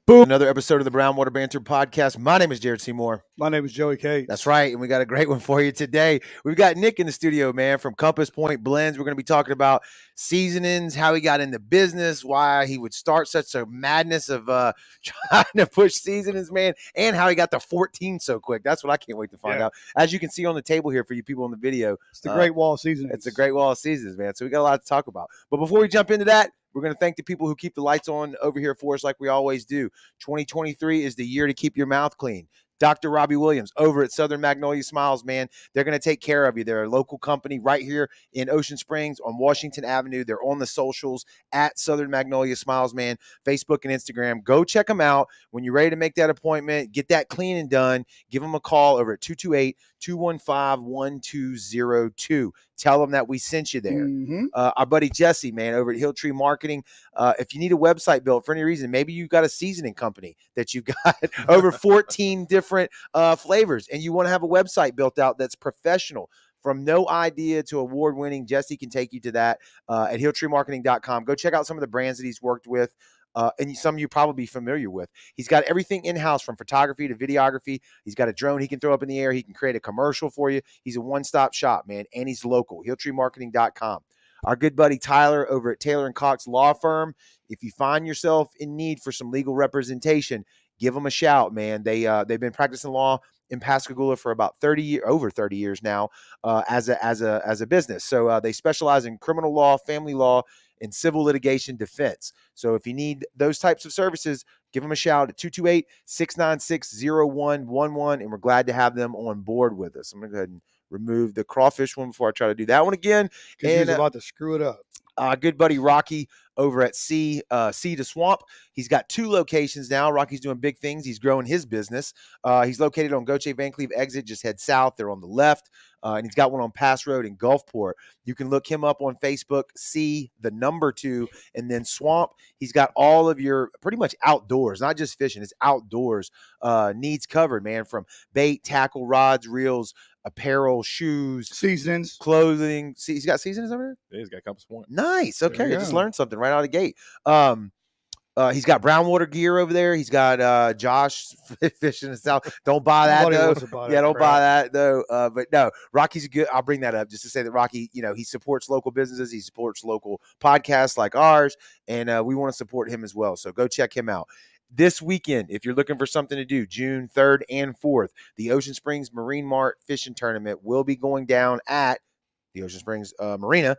Boom. Another episode of the Brownwater Banter podcast. My name is Jared Seymour. My name is Joey Cates. That's right. And we got a great one for you today. We've got Nick in the studio, man, from Compass Point Blends. We're going to be talking about seasonings, how he got into business, why he would start such a madness of trying to push seasonings, man, and how he got to 14 so quick. That's what I can't wait to find out. As you can see on the table here for you people in the video. It's the Great Wall of Seasonings. It's a great wall of seasonings, man. So we got a lot to talk about. But before we jump into that, we're going to thank the people who keep the lights on over here for us like we always do. 2023 is the year to keep your mouth clean. Dr. Robbie Williams over at Southern Magnolia Smiles, man. They're going to take care of you. They're a local company right here in Ocean Springs on Washington Avenue. They're on the socials at Southern Magnolia Smiles, man. Facebook and Instagram. Go check them out. When you're ready to make that appointment, get that cleaning done, give them a call over at 228-215-1202. Tell them that we sent you there. Our buddy Jesse, man, over at Hill Tree Marketing. If you need a website built for any reason, maybe you've got a seasoning company that you've got over 14 different flavors, and you want to have a website built out that's professional. From no idea to award-winning, Jesse can take you to that at hilltreemarketing.com. Go check out some of the brands that he's worked with. And some you're probably familiar with. He's got everything in-house from photography to videography. He's got a drone he can throw up in the air. He can create a commercial for you. He's a one-stop shop, man, and he's local. HillTreeMarketing.com. Our good buddy Tyler over at Taylor & Cox Law Firm. If you find yourself in need for some legal representation, give them a shout, man. They've been practicing law in Pascagoula for about over 30 years now as a business. So they specialize in criminal law, family law, and civil litigation defense. So if you need those types of services, give them a shout at 228-696-0111, and we're glad to have them on board with us. I'm going to go ahead and remove the crawfish one before I try to do that one again. Because he's about to screw it up. Good buddy Rocky over at Sea to Swamp. He's got 2 locations now. Rocky's doing big things. He's growing his business. He's located on Gautier Van Cleve exit. Just head south. They're on the left. And he's got one on Pass Road in Gulfport. You can look him up on Facebook, C2, and then Swamp. He's got all of your pretty much outdoors, not just fishing. It's outdoors needs covered, man, from bait, tackle, rods, reels, apparel, shoes, seasonings, clothing. See, he's got seasonings over there? Yeah, he's got Compass Point. Nice. Okay, I just learned something right out of the gate. He's got brown water gear over there. He's got Josh fishing and stuff. Don't buy that though. Don't buy that though. But no, Rocky's good. I'll bring that up just to say that Rocky, he supports local businesses. He supports local podcasts like ours, and we want to support him as well. So go check him out. This weekend, if you're looking for something to do, June 3rd and 4th, the Ocean Springs Marine Mart Fishing Tournament will be going down at the Ocean Springs Marina.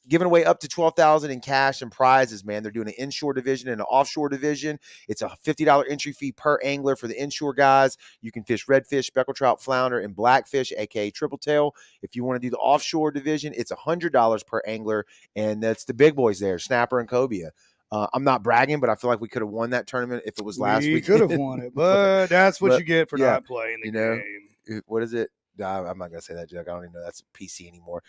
Giving away up to $12,000 in cash and prizes, man. They're doing an inshore division and an offshore division. It's a $50 entry fee per angler for the inshore guys. You can fish redfish, speckled trout, flounder, and blackfish, aka triple tail. If you want to do the offshore division, it's $100 per angler, and that's the big boys there, snapper and cobia. I'm not bragging, but I feel like we could have won that tournament if it was last week. We could have won it, but that's what you get for not playing the game. What is it? I'm not going to say that joke. I don't even know that's PC anymore.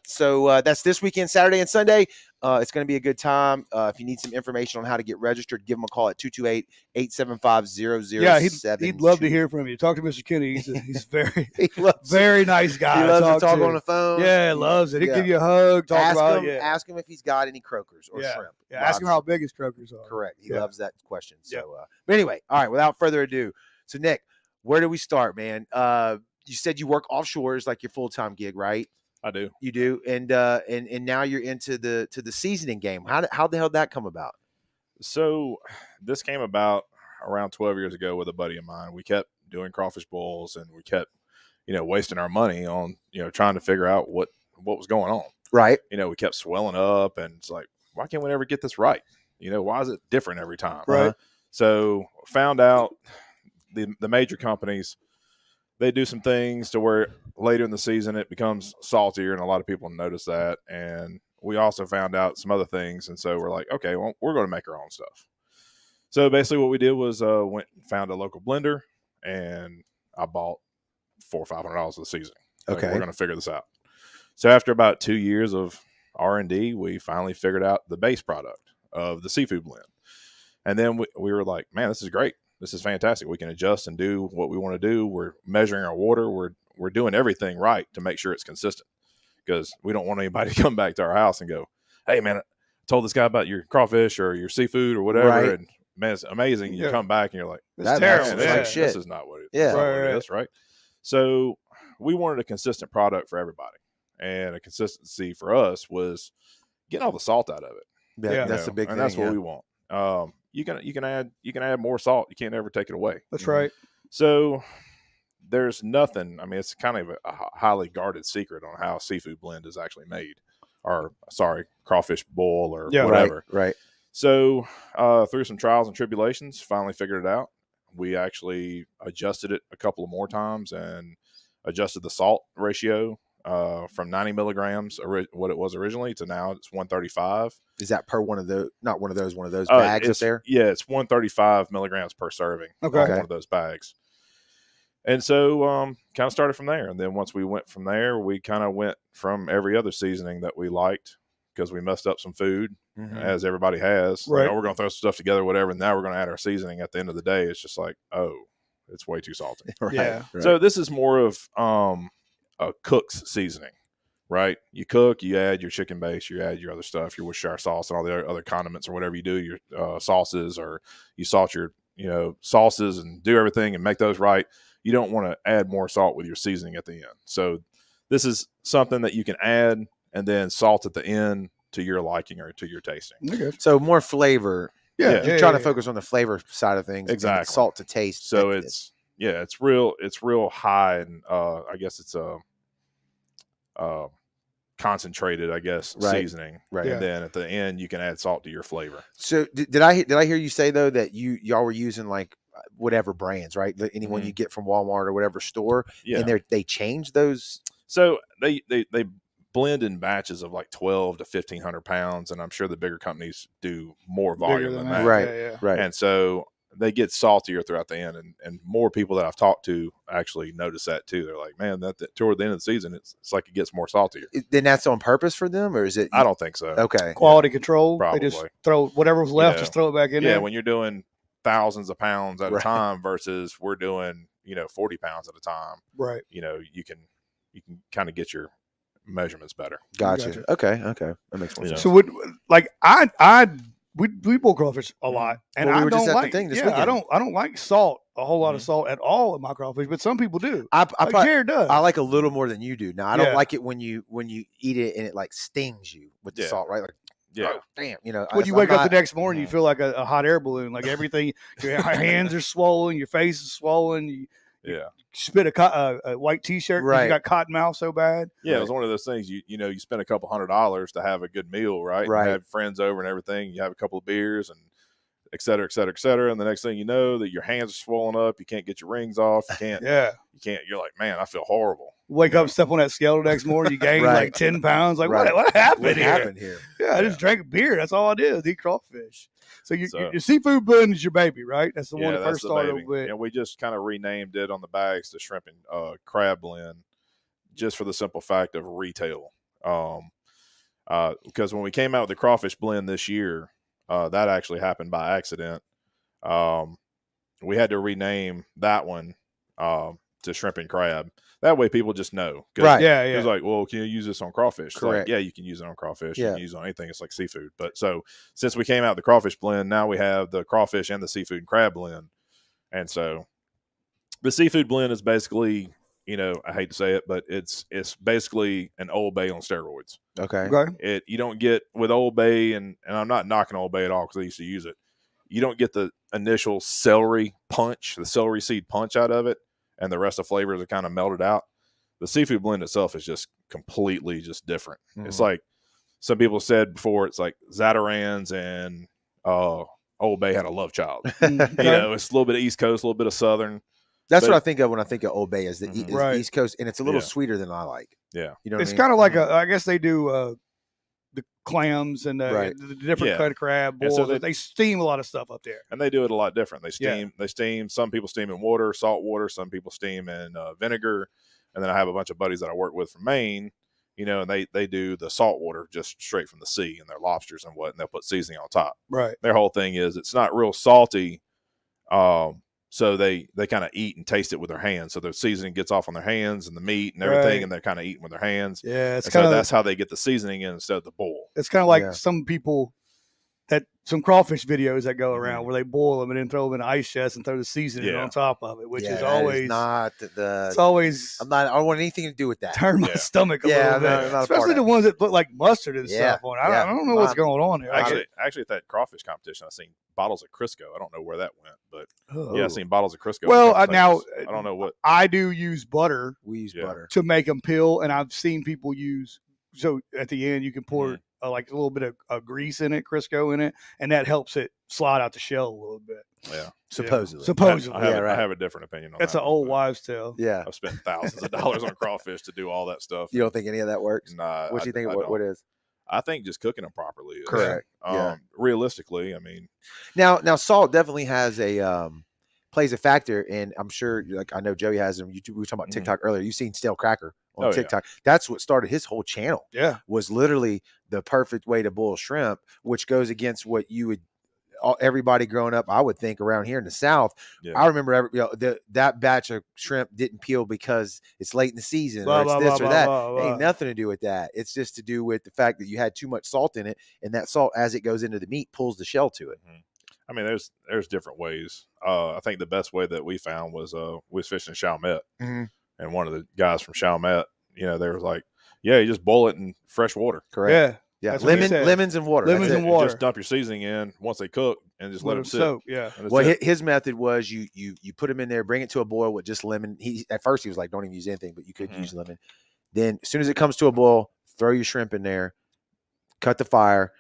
So that's this weekend, Saturday and Sunday. It's going to be a good time. If you need some information on how to get registered, give them a call at 228-875-0072. Yeah, he'd love to hear from you. Talk to Mr. Kenny. He's very, very nice guy. He loves to talk on the phone. Yeah, loves it. He'll give you a hug. Ask him if he's got any croakers or shrimp. Yeah, ask him how big his croakers are. Correct. He loves that question. So, but anyway, all right, without further ado. So, Nick, where do we start, man? You said you work offshore is like your full-time gig, right? I do. You do, and now you're into the seasoning game. How the hell did that come about? So this came about around 12 years ago with a buddy of mine. We kept doing crawfish boils, and we kept, wasting our money on, trying to figure out what was going on. Right. We kept swelling up, and it's like, why can't we never get this right? Why is it different every time? Right. So found out the major companies, they do some things to where later in the season it becomes saltier, and a lot of people notice that. And we also found out some other things, and so we're like, okay, well, we're going to make our own stuff. So basically what we did was went and found a local blender, and I bought $400 or $500 of the seasoning. Okay. We're going to figure this out. So after about 2 years of R&D, we finally figured out the base product of the seafood blend. And then we were like, man, this is great. This is fantastic. We can adjust and do what we want to do. We're measuring our water. We're doing everything right to make sure it's consistent, because we don't want anybody to come back to our house and go, hey, man, I told this guy about your crawfish or your seafood or whatever, right. and man, it's amazing. You come back and you're like, that's terrible. This is not what it is, right? So we wanted a consistent product for everybody, and a consistency for us was getting all the salt out of it. Yeah, that's a big thing, and that's what we want. You can add more salt. You can't ever take it away. That's right. So there's nothing. I mean, it's kind of a highly guarded secret on how a seafood blend is actually made, or crawfish boil or whatever. Right. So through some trials and tribulations, finally figured it out. We actually adjusted it a couple of more times and adjusted the salt ratio from 90 milligrams, what it was originally, to now it's 135. Is that per one of those? Not one of those bags up there? Yeah, it's 135 milligrams per serving. Okay. On one of those bags. And so kind of started from there. And then once we went from there, we kind of went from every other seasoning that we liked, because we messed up some food, as everybody has. Right. We're going to throw some stuff together, whatever, and now we're going to add our seasoning. At the end of the day, it's just like, oh, it's way too salty. Right. Yeah. Right. So this is more of a cook's seasoning, right? You cook, you add your chicken base, you add your other stuff, your Worcestershire sauce and all the other condiments or whatever you do, your sauces, or you salt your sauces and do everything and make those right. You don't want to add more salt with your seasoning at the end. So this is something that you can add and then salt at the end to your liking or to your tasting. Okay. So more flavor. Yeah. You're trying to focus on the flavor side of things. Exactly. And salt to taste. So it's real high, and I guess it's concentrated, seasoning. Right. And then at the end you can add salt to your flavor. So did I hear you say though that y'all were using like whatever brands, right? Anyone you get from Walmart or whatever store, and they change those. So they blend in batches of like 12 to 1,500 pounds, and I'm sure the bigger companies do more volume than that. Right. And so they get saltier throughout the end, and more people that I've talked to actually notice that too. They're like, man, that toward the end of the season, it's like it gets more saltier. Then that's on purpose for them, or is it? I don't think so. Okay. Quality control. Probably. They just throw whatever was left, just throw it back in there. Yeah, when you're doing thousands of pounds at a time versus we're doing 40 pounds at a time. Right. You can kind of get your measurements better. Gotcha. Okay. That makes more sense. So we boil crawfish a lot, and I don't like. I don't like salt, a whole lot of salt at all in my crawfish, but some people do. Jared does. I like a little more than you do. Now I don't like it when you eat it and it like stings you with the salt, right? Like, oh, damn, when you wake up the next morning, you feel like a hot air balloon, like everything. Your hands are swollen, your face is swollen. You spit a white T-shirt because you got cotton mouth so bad. Yeah, it was one of those things. You spend a couple $100 to have a good meal, right? Right. You have friends over and everything. You have a couple of beers and et cetera, et cetera, et cetera. And the next thing you know, that your hands are swollen up. You can't get your rings off. You can't. You can't. You're like, man, I feel horrible. Wake up, step on that scale the next morning. You gain like 10 pounds. Like what happened here? Yeah, I just drank a beer. That's all I did. Eat crawfish. So your seafood blend is your baby, right? That's the one that first started with. And we just kind of renamed it on the bags to shrimp and crab blend, just for the simple fact of retail. Because when we came out with the crawfish blend this year, that actually happened by accident. We had to rename that one to shrimp and crab. That way people just know. Right. It was like, well, can you use this on crawfish? Correct. Like, you can use it on crawfish. You can use it on anything. It's like seafood. But so since we came out with the crawfish blend, now we have the crawfish and the seafood and crab blend. And so the seafood blend is basically, I hate to say it, but it's basically an Old Bay on steroids. Okay. You don't get with Old Bay, and I'm not knocking Old Bay at all because I used to use it. You don't get the initial celery punch, the celery seed punch out of it, and the rest of the flavors are kind of melted out. The seafood blend itself is just completely just different. It's like some people said before, it's like Zatarain's and Old Bay had a love child. It's a little bit of East Coast, a little bit of Southern. That's what I think of when I think of Old Bay is the East Coast, and it's a little sweeter than I like. Yeah. It's kind of like I guess they do the clams and the different kind of crab boils. So they steam a lot of stuff up there. And they do it a lot different. They steam. Some people steam in water, salt water. Some people steam in vinegar. And then I have a bunch of buddies that I work with from Maine, and they do the salt water just straight from the sea, and their lobsters and they'll put seasoning on top. Right. Their whole thing is it's not real salty. So they kind of eat and taste it with their hands. So the seasoning gets off on their hands and the meat and everything, and they're kind of eating with their hands. Yeah, it's kind of that's how they get the seasoning in instead of the boil. It's kind of like some people that some crawfish videos that go around where they boil them and then throw them in an ice chest and throw the seasoning on top of it, which is always not the. It's always. I don't want anything to do with that. Turn my stomach a little bit, especially the ones that put like mustard and stuff on it. I don't know what's going on there. Actually, at that crawfish competition, I seen bottles of Crisco. I don't know where that went, but I seen bottles of Crisco. Well, now I don't know what I do use butter. We use butter to make them peel, and I've seen people use. So at the end, you can pour like a little bit of grease in it, Crisco in it, and that helps it slide out the shell a little bit. Yeah, supposedly. I have a different opinion on that. That's an old wives' tale. Yeah, I've spent thousands of dollars on crawfish to do all that stuff. You don't think any of that works? Nah. What do you think? What is? I think just cooking them properly is correct. Realistically, I mean, now salt definitely has a plays a factor, and I'm sure like I know Joey has them. We were talking about TikTok earlier. You've seen Stale Cracker on TikTok. Yeah. That's what started his whole channel. Yeah, was literally the perfect way to boil shrimp, which goes against what you would. Everybody growing up, I would think around here in the South. Yeah. I remember that batch of shrimp didn't peel because it's late in the season or it's this or that. It ain't nothing to do with that. It's just to do with the fact that you had too much salt in it, and that salt, as it goes into the meat, pulls the shell to it. I mean, there's different ways. I think the best way that we found was we was fishing Chalmette, and one of the guys from Chalmette, they were like, "Yeah, you just boil it in fresh water." Correct. Yeah. Yeah, lemons and water. Lemons and water. Just dump your seasoning in once they cook, and just let them sit. Soak, yeah. Well, his method was you put them in there, bring it to a boil with just lemon. At first he was like, "Don't even use anything," but you could use lemon. Then, as soon as it comes to a boil, throw your shrimp in there, cut the fire.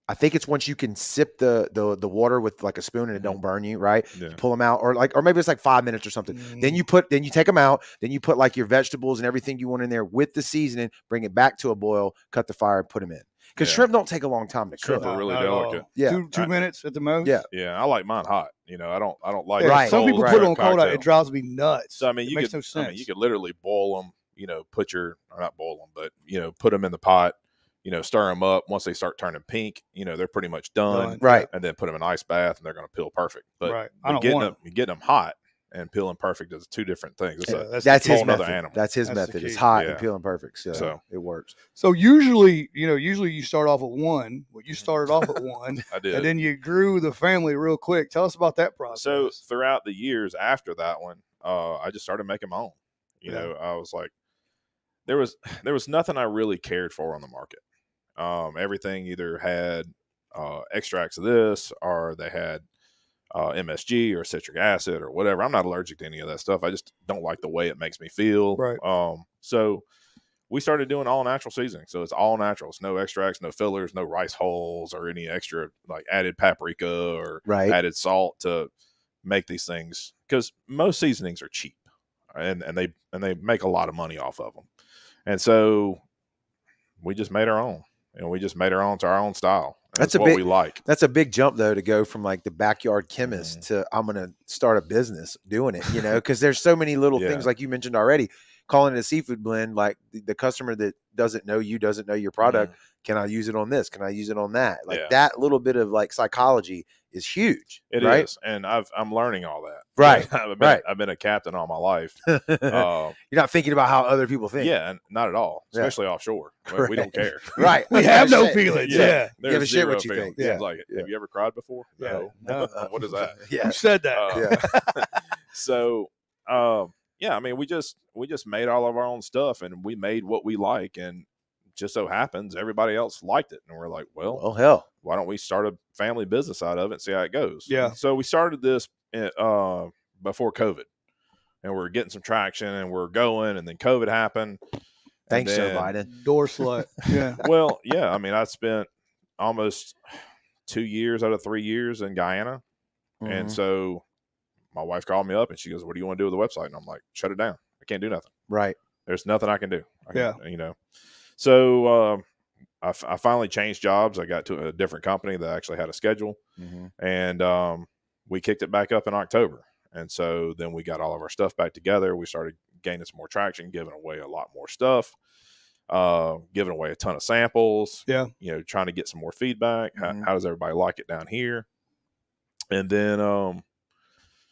I think it's once you can sip the water with like a spoon and it don't burn you, right? Yeah. You pull them out, or maybe it's like 5 minutes or something. Then you take them out. Then you put like your vegetables and everything you want in there with the seasoning. Bring it back to a boil. Cut the fire and put them in. Because shrimp don't take a long time to cook. Shrimp are really delicate. Yeah, two minutes at the most. Yeah. I like mine hot. I don't like. Right. Some people put it on cold. It drives me nuts. So I mean, makes no sense. I mean, you could literally boil them. Not boil them, but put them in the pot. Stir them up. Once they start turning pink, they're pretty much done. Right. And then put them in an ice bath, and they're going to peel perfect. But right. Getting them hot and peeling perfect is two different things. That's his method. Animal. That's his method. It's hot and peeling perfect. So it works. So usually you start off at one. Well, you started off at one. I did. And then you grew the family real quick. Tell us about that process. So throughout the years after that one, I just started making my own. I was like, there was nothing I really cared for on the market. Everything either had extracts of this, or they had MSG or citric acid or whatever. I'm not allergic to any of that stuff. I just don't like the way it makes me feel. Right. So we started doing all natural seasoning. So it's all natural. It's no extracts, no fillers, no rice hulls, or any extra like added paprika or added salt to make these things. Because most seasonings are cheap, and they make a lot of money off of them. And so we just made our own. We just made our own to our own style. That's what we like. That's a big jump, though, to go from like the backyard chemist to I'm going to start a business doing it, because there's so many little things like you mentioned already. Calling it a seafood blend, like the customer that doesn't know you, doesn't know your product. Can I use it on this? Can I use it on that? Like that little bit of like psychology is huge. It is. And I'm learning all that. Right. I've been a captain all my life. You're not thinking about how other people think. Yeah, not at all. Especially offshore. We don't care. Right. We have no feelings. Yeah. You have a shit what you think. Yeah. Like, have you ever cried before? No. What is that? Yeah. Who said that? So, I mean, we just made all of our own stuff, and we made what we like, and just so happens everybody else liked it, and we're like, well, hell, why don't we start a family business out of it and see how it goes? Yeah. So we started this before COVID, and we're getting some traction, and we're going, and then COVID happened. Thanks, Joe Biden. Door slut. Yeah. Well, yeah. I mean, I spent almost 2 years out of 3 years in Guyana, and so my wife called me up and she goes, "What do you want to do with the website?" And I'm like, "Shut it down. I can't do nothing. Right. There's nothing I can do." So I finally changed jobs. I got to a different company that actually had a schedule, and we kicked it back up in October. And so then we got all of our stuff back together. We started gaining some more traction, giving away a lot more stuff, giving away a ton of samples. Yeah. Trying to get some more feedback. How does everybody like it down here? And then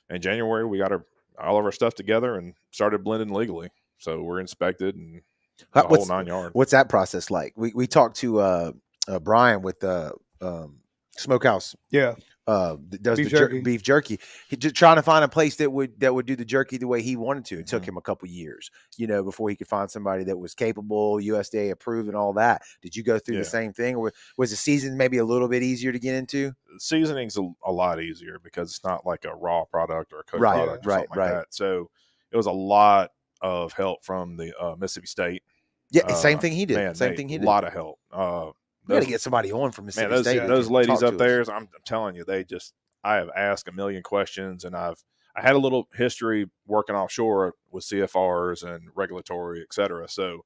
in January, we got all of our stuff together and started blending legally. So we're inspected and the whole 9 yards. What's that process like? We talked to Brian with the Smokehouse. Yeah. Does beef jerky. He just trying to find a place that would do the jerky the way he wanted to. It took him a couple years, before he could find somebody that was capable, USDA approved, and all that. Did you go through the same thing, or was the season maybe a little bit easier to get into? Seasoning's a lot easier because it's not like a raw product or a cooked product or something like that. So it was a lot of help from the Mississippi State. Yeah, same thing he did. Man, same thing he did. A lot of help. We got to get somebody on from Mississippi State. Those ladies up there, I'm telling you, I have asked a million questions, and I had a little history working offshore with CFRs and regulatory, et cetera. So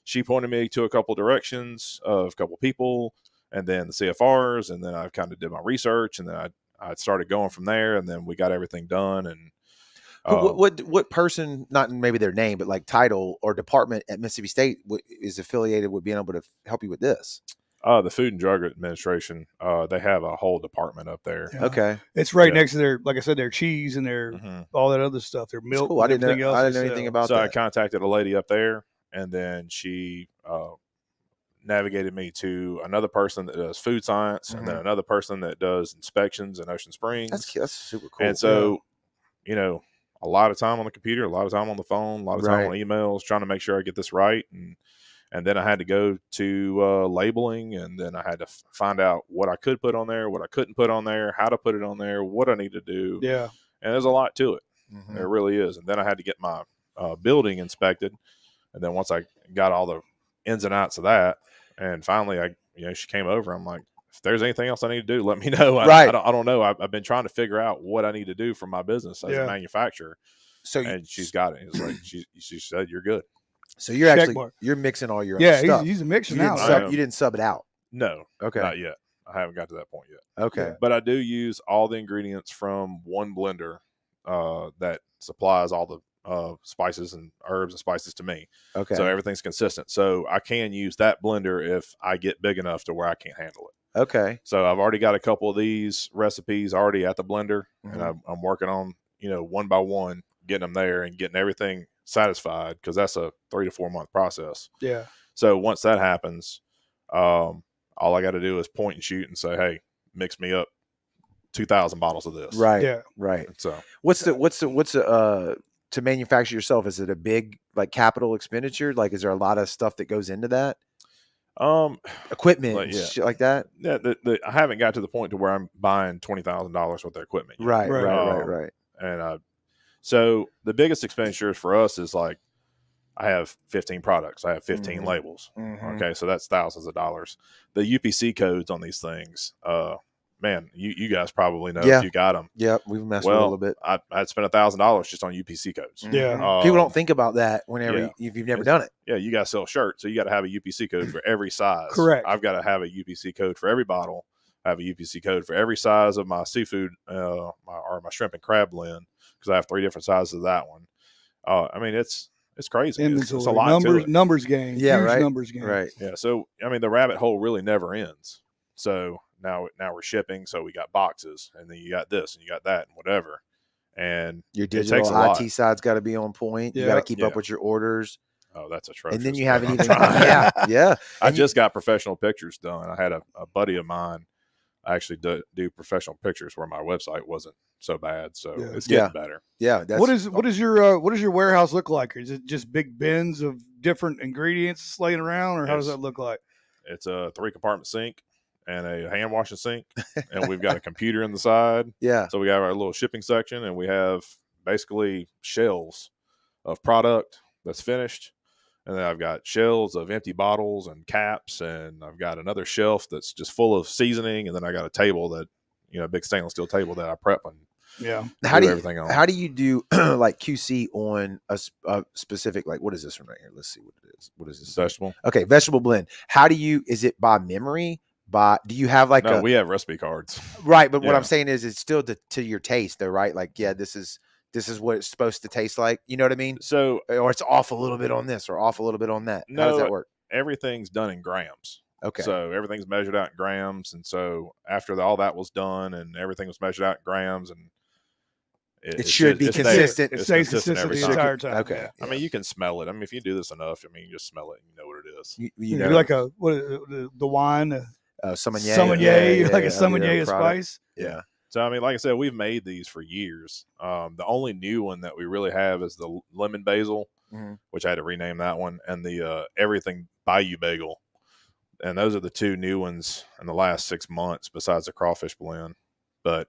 she pointed me to a couple directions of a couple people, and then the CFRs, and then I kind of did my research, and then I started going from there, and then we got everything done. And what person, not maybe their name, but like title or department at Mississippi State is affiliated with being able to help you with this? The Food and Drug Administration, they have a whole department up there. Yeah. Okay. It's right next to their, like I said, their cheese and their all that other stuff, their milk. Cool. I didn't know anything about that. So I contacted a lady up there, and then she navigated me to another person that does food science, and then another person that does inspections in Ocean Springs. That's super cool. And so, a lot of time on the computer, a lot of time on the phone, a lot of time on emails, trying to make sure I get this right. And then I had to go to labeling, and then I had to find out what I could put on there, what I couldn't put on there, how to put it on there, what I need to do. Yeah. And there's a lot to it. There really is. And then I had to get my building inspected. And then once I got all the ins and outs of that, and finally she came over, I'm like, if there's anything else I need to do, let me know. I don't know. I've been trying to figure out what I need to do for my business as a manufacturer. And she's got it. It's like she said, you're good. So you're mixing all your own stuff. He's mixing out. You didn't sub it out. No. Okay. Not yet. I haven't got to that point yet. Okay. But I do use all the ingredients from one blender that supplies all the spices and herbs and spices to me. Okay. So everything's consistent. So I can use that blender if I get big enough to where I can't handle it. Okay. So I've already got a couple of these recipes already at the blender, and I'm working on, one by one, getting them there and getting everything satisfied, because that's a 3 to 4 month process. Yeah. So once that happens, all I got to do is point and shoot and say, hey, mix me up 2,000 bottles of this. Right. Yeah. Right. So what's the to manufacture yourself? Is it a big capital expenditure? Like, is there a lot of stuff that goes into that? Equipment, shit like that. Yeah. I haven't got to the point to where I'm buying $20,000 worth of equipment yet. Right. And so the biggest expenditures for us is like, I have 15 products. I have 15 labels. Okay. So that's thousands of dollars. The UPC codes on these things, man, you guys probably know if you got them. Yeah. We've messed with it a little bit. I'd spent $1,000 just on UPC codes. Yeah. People don't think about that if you've never done it. Yeah. You got to sell shirts. So you got to have a UPC code for every size. Correct. I've got to have a UPC code for every bottle. I have a UPC code for every size of my seafood, my shrimp and crab blend, because I have 3 different sizes of that one. I mean, it's crazy. It's a lot numbers game. Yeah, huge right. Numbers game. Right. Yeah. So I mean, the rabbit hole really never ends. So now we're shipping. So we got boxes, and then you got this, and you got that, and whatever. And your digital IT side's got to be on point. You got to keep up with your orders. Oh, that's atrocious. And then you haven't even. Yeah. I just got professional pictures done. I had a buddy of mine actually do professional pictures where my website wasn't so bad. So it's getting better. Yeah. What does your warehouse look like? Is it just big bins of different ingredients laying around, or how does that look like? It's a 3-compartment sink and a hand washing sink, and we've got a computer in the side. Yeah. So we have our little shipping section, and we have basically shelves of product that's finished. And then I've got shelves of empty bottles and caps, and I've got another shelf that's just full of seasoning. And then I got a table that, a big stainless steel table that I prep and how do everything on. How do you do like QC on a specific, like, what is this one right here? Let's see what it is. What is this? Vegetable. Okay, vegetable blend. Is it by memory? Do you have we have recipe cards. Right, but what I'm saying is it's still to your taste though, right? Like, this is what it's supposed to taste like. You know what I mean? So, or it's off a little bit on this or off a little bit on that. How does that work? Everything's done in grams. Okay. So everything's measured out in grams. And so after all that was done and everything was measured out in grams, and it should be consistent. It stays consistent the entire time. Okay. I mean, you can smell it. I mean, if you do this enough, you just smell it and you know what it is. You know, like the wine. Sommelier, like a sommelier of spice. Yeah. So, I mean, like I said, we've made these for years. The only new one that we really have is the lemon basil, which I had to rename that one, and the everything Bayou bagel. And those are the two new ones in the last 6 months besides the crawfish blend. But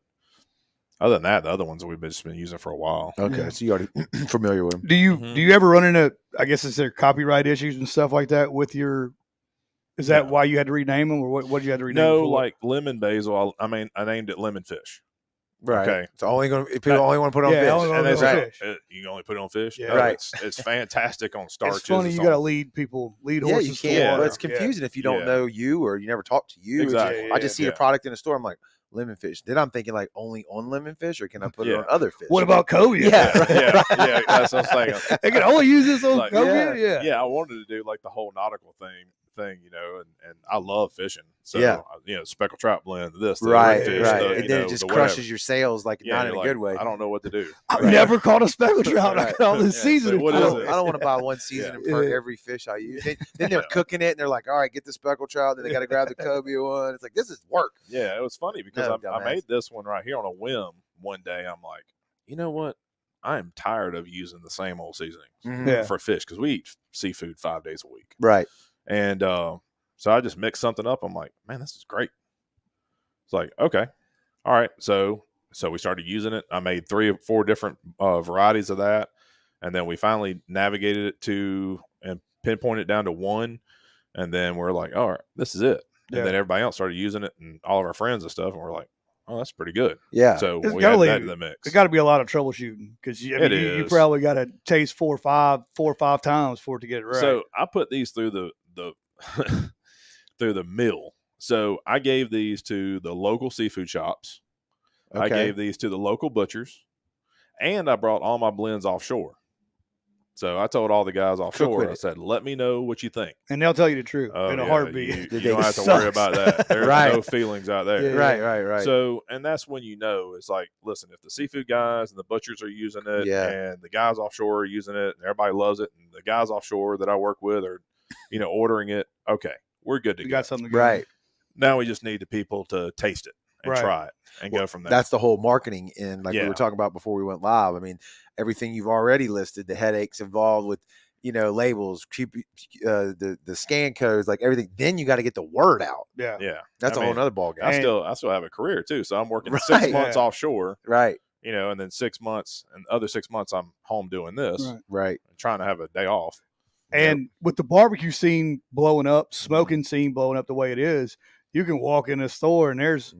other than that, the other ones we've just been using for a while. Okay, so you already familiar with them. Do you ever run into, I guess, is there copyright issues and stuff like that with your? Is that why you had to rename them, or what did you have to rename them? No, like lemon basil. I named it lemon fish. Right. Okay. It's people only want to put it on fish. Only fish. You can only put it on fish. Yeah. No, right. It's fantastic on starches. It's funny. You got to lead horses. You can't. But it's confusing if you don't know you or you never talk to you. Exactly. I just see a product in a store. I'm like, lemon fish. Then I'm thinking like only on lemon fish, or can I put it on other fish? What about cobia? Yeah. That's what I'm saying. They can only use this on cobia. Yeah. I wanted to do like the whole nautical thing, and I love fishing. So speckled trout blend, this, right, fish, and then it just crushes your sales not in a good way. I don't know what to do. I've never caught a speckled trout. I caught all this season. What is it? I don't want to buy one season and burn every fish I use. Then they're cooking it and they're like, all right, get the speckled trout. Then they got to grab the cobia one. It's like, this is work. Yeah, it was funny because I made this one right here on a whim one day. I'm like, you know what? I am tired of using the same old seasonings for fish because we eat seafood 5 days a week. Right. And so I just mixed something up. I'm like, man, this is great. It's like, okay, all right. So we started using it. I made 3 or 4 different varieties of that. And then we finally navigated it and pinpointed it down to one. And then we're like, all right, this is it. And then everybody else started using it and all of our friends and stuff. And we're like, oh, that's pretty good. Yeah. So we added that to the mix. It got to be a lot of troubleshooting because you probably got to taste 4 or 5 times for it to get it right. So I put these through the through the mill. So I gave these to the local seafood shops. Okay. I gave these to the local butchers, and I brought all my blends offshore. So I told all the guys offshore, I said, let me know what you think. And they'll tell you the truth in a heartbeat. You don't have to worry about that. There's no feelings out there. Yeah. Right. So, and that's when it's like, listen, if the seafood guys and the butchers are using it and the guys offshore are using it and everybody loves it and the guys offshore that I work with are, ordering it, okay, we're good to go. Got something right. Now we just need the people to taste it and try it and go from there. That's the whole marketing we were talking about before we went live. I mean, everything you've already listed, the headaches involved with, labels, the scan codes, like everything. Then you got to get the word out. Yeah. That's a whole nother ballgame. I still have a career too. So I'm working 6 months offshore. Right. And then 6 months and other 6 months I'm home doing this. Right. Trying to have a day off. And with the barbecue scene blowing up, smoking scene blowing up the way it is, you can walk in a store and there's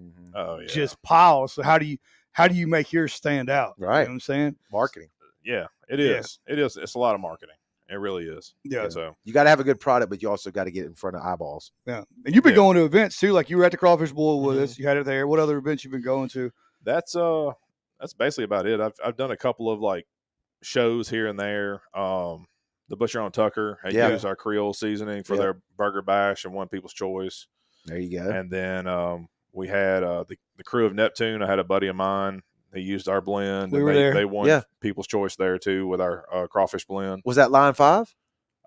just piles. So how do you make yours stand out? Right. You know what I'm saying? Marketing. Yeah, it is. It is. It's a lot of marketing. It really is. Yeah. So you got to have a good product, but you also got to get it in front of eyeballs. Yeah. And you've been going to events too. Like you were at the Crawfish Bowl with us. You had it there. What other events you've been going to? That's basically about it. I've done a couple of like shows here and there. The Butcher on Tucker had used our Creole seasoning for their burger bash and won People's Choice. There you go. And then we had the crew of Neptune. I had a buddy of mine. He used our blend. We were there. They won People's Choice there too with our crawfish blend. Was that line 5?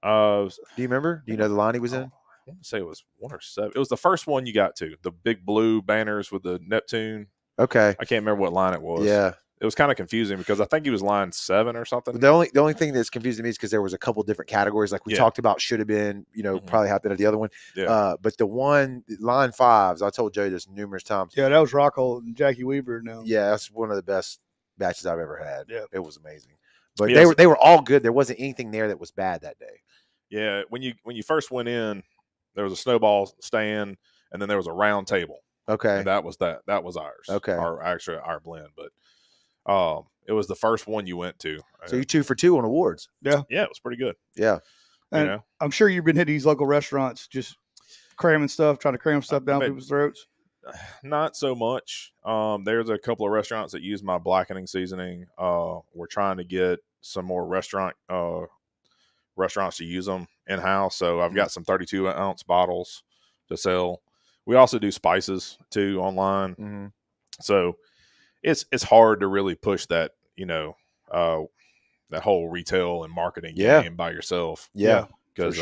Do you remember? Do you know the line he was in? I want to say it was 1 or 7. It was the first one you got to. The big blue banners with the Neptune. Okay. I can't remember what line it was. Yeah. It was kind of confusing because I think he was line 7 or something. The only thing that's confusing me is because there was a couple different categories, like we talked about, should have been, probably happened at the other one. Yeah. But the one line 5s, I told Joe this numerous times. Yeah, that was Rocco and Jackie Weaver. Now. Yeah, that's one of the best batches I've ever had. Yeah, it was amazing. But they were all good. There wasn't anything there that was bad that day. Yeah, when you first went in, there was a snowball stand, and then there was a round table. Okay, and that was ours. Okay, our blend, but it was the first one you went to. So you 2 for 2 on awards. Yeah, it was pretty good. Yeah, and I'm sure you've been hitting these local restaurants, just trying to cram stuff down people's throats. Not so much. There's a couple of restaurants that use my blackening seasoning. We're trying to get some more restaurants to use them in house. So I've got some 32-ounce bottles to sell. We also do spices too online. Mm-hmm. So it's hard to really push that, that whole retail and marketing game by yourself. Yeah. Because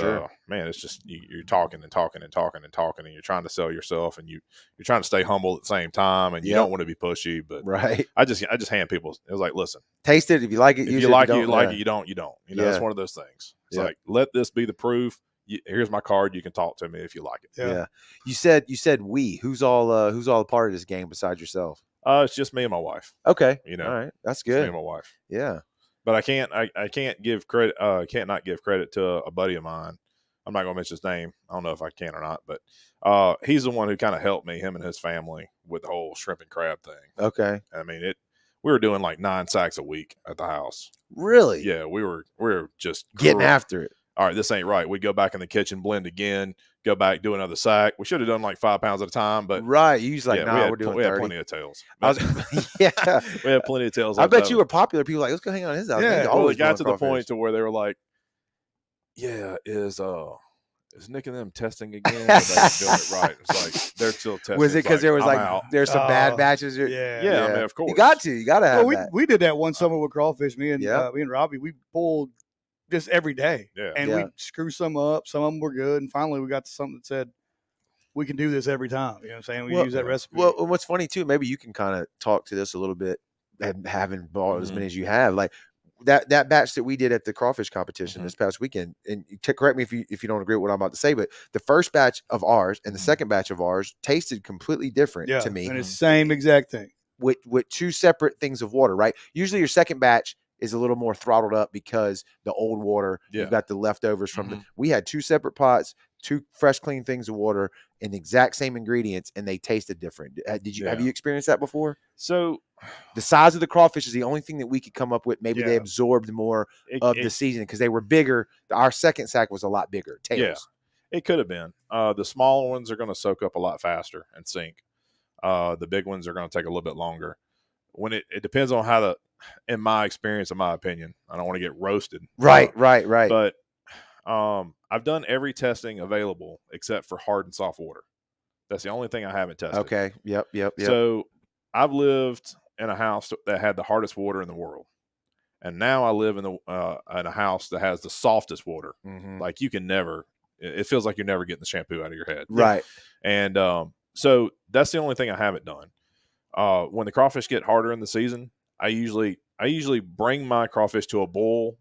man, it's just you're talking and talking and talking and talking, and you're trying to sell yourself, and you're trying to stay humble at the same time, and you don't want to be pushy. But I just hand people. It was like, listen, taste it if you like it. If you like it, you like it. You don't, you don't. You know, it's one of those things. It's like, let this be the proof. Here's my card. You can talk to me if you like it. Yeah. You said we. Who's all a part of this game besides yourself? It's just me and my wife. Okay. You know, all right, that's good. Me and my wife. Yeah. But I can't give credit. Can't not give credit to a buddy of mine. I'm not going to mention his name. I don't know if I can or not, but he's the one who kind of helped me, him and his family, with the whole shrimp and crab thing. Okay. I mean, we were doing like 9 sacks a week at the house. Really? Yeah, we were just getting after it. All right, this ain't right. We go back in the kitchen, blend again, go back, do another sack. We should have done like 5 pounds at a time, but you was like, we're doing 30. We had plenty of tails. We had plenty of tails. I bet you were popular. People were like, let's go hang on his house. Yeah, it got to the point to where they were like, yeah, is Nick and them testing again? Or they doing it right? It's like they're still testing. Was it because there was there's some bad batches? Yeah. I mean, of course. You got to have that. We did that one summer with crawfish. Me and Robbie, we pulled just every day. Yeah. And we screw some up. Some of them were good. And finally we got to something that said, we can do this every time. You know what I'm saying? We use that recipe. Well, what's funny too, maybe you can kind of talk to this a little bit, having bought as many as you have. Like that batch that we did at the crawfish competition this past weekend, and correct me if you don't agree with what I'm about to say, but the first batch of ours and the second batch of ours tasted completely different to me. And it's the same exact thing. With 2 separate things of water, right? Usually your second batch is a little more throttled up because the old water, you've got the leftovers from we had 2 separate pots, 2 fresh, clean things of water, and the exact same ingredients, and they tasted different. Have you experienced that before? So the size of the crawfish is the only thing that we could come up with. Maybe they absorbed more of the seasoning because they were bigger. Our second sack was a lot bigger. Tails. Yeah, it could have been. The smaller ones are going to soak up a lot faster and sink. The big ones are going to take a little bit longer. When it depends on how in my experience, in my opinion, I don't want to get roasted. Right. But I've done every testing available except for hard and soft water. That's the only thing I haven't tested. Okay. Yep. So I've lived in a house that had the hardest water in the world, and now I live in a house that has the softest water. Like you can never. It feels like you're never getting the shampoo out of your head. Right. And so that's the only thing I haven't done. When the crawfish get harder in the season, I usually bring my crawfish to a boil,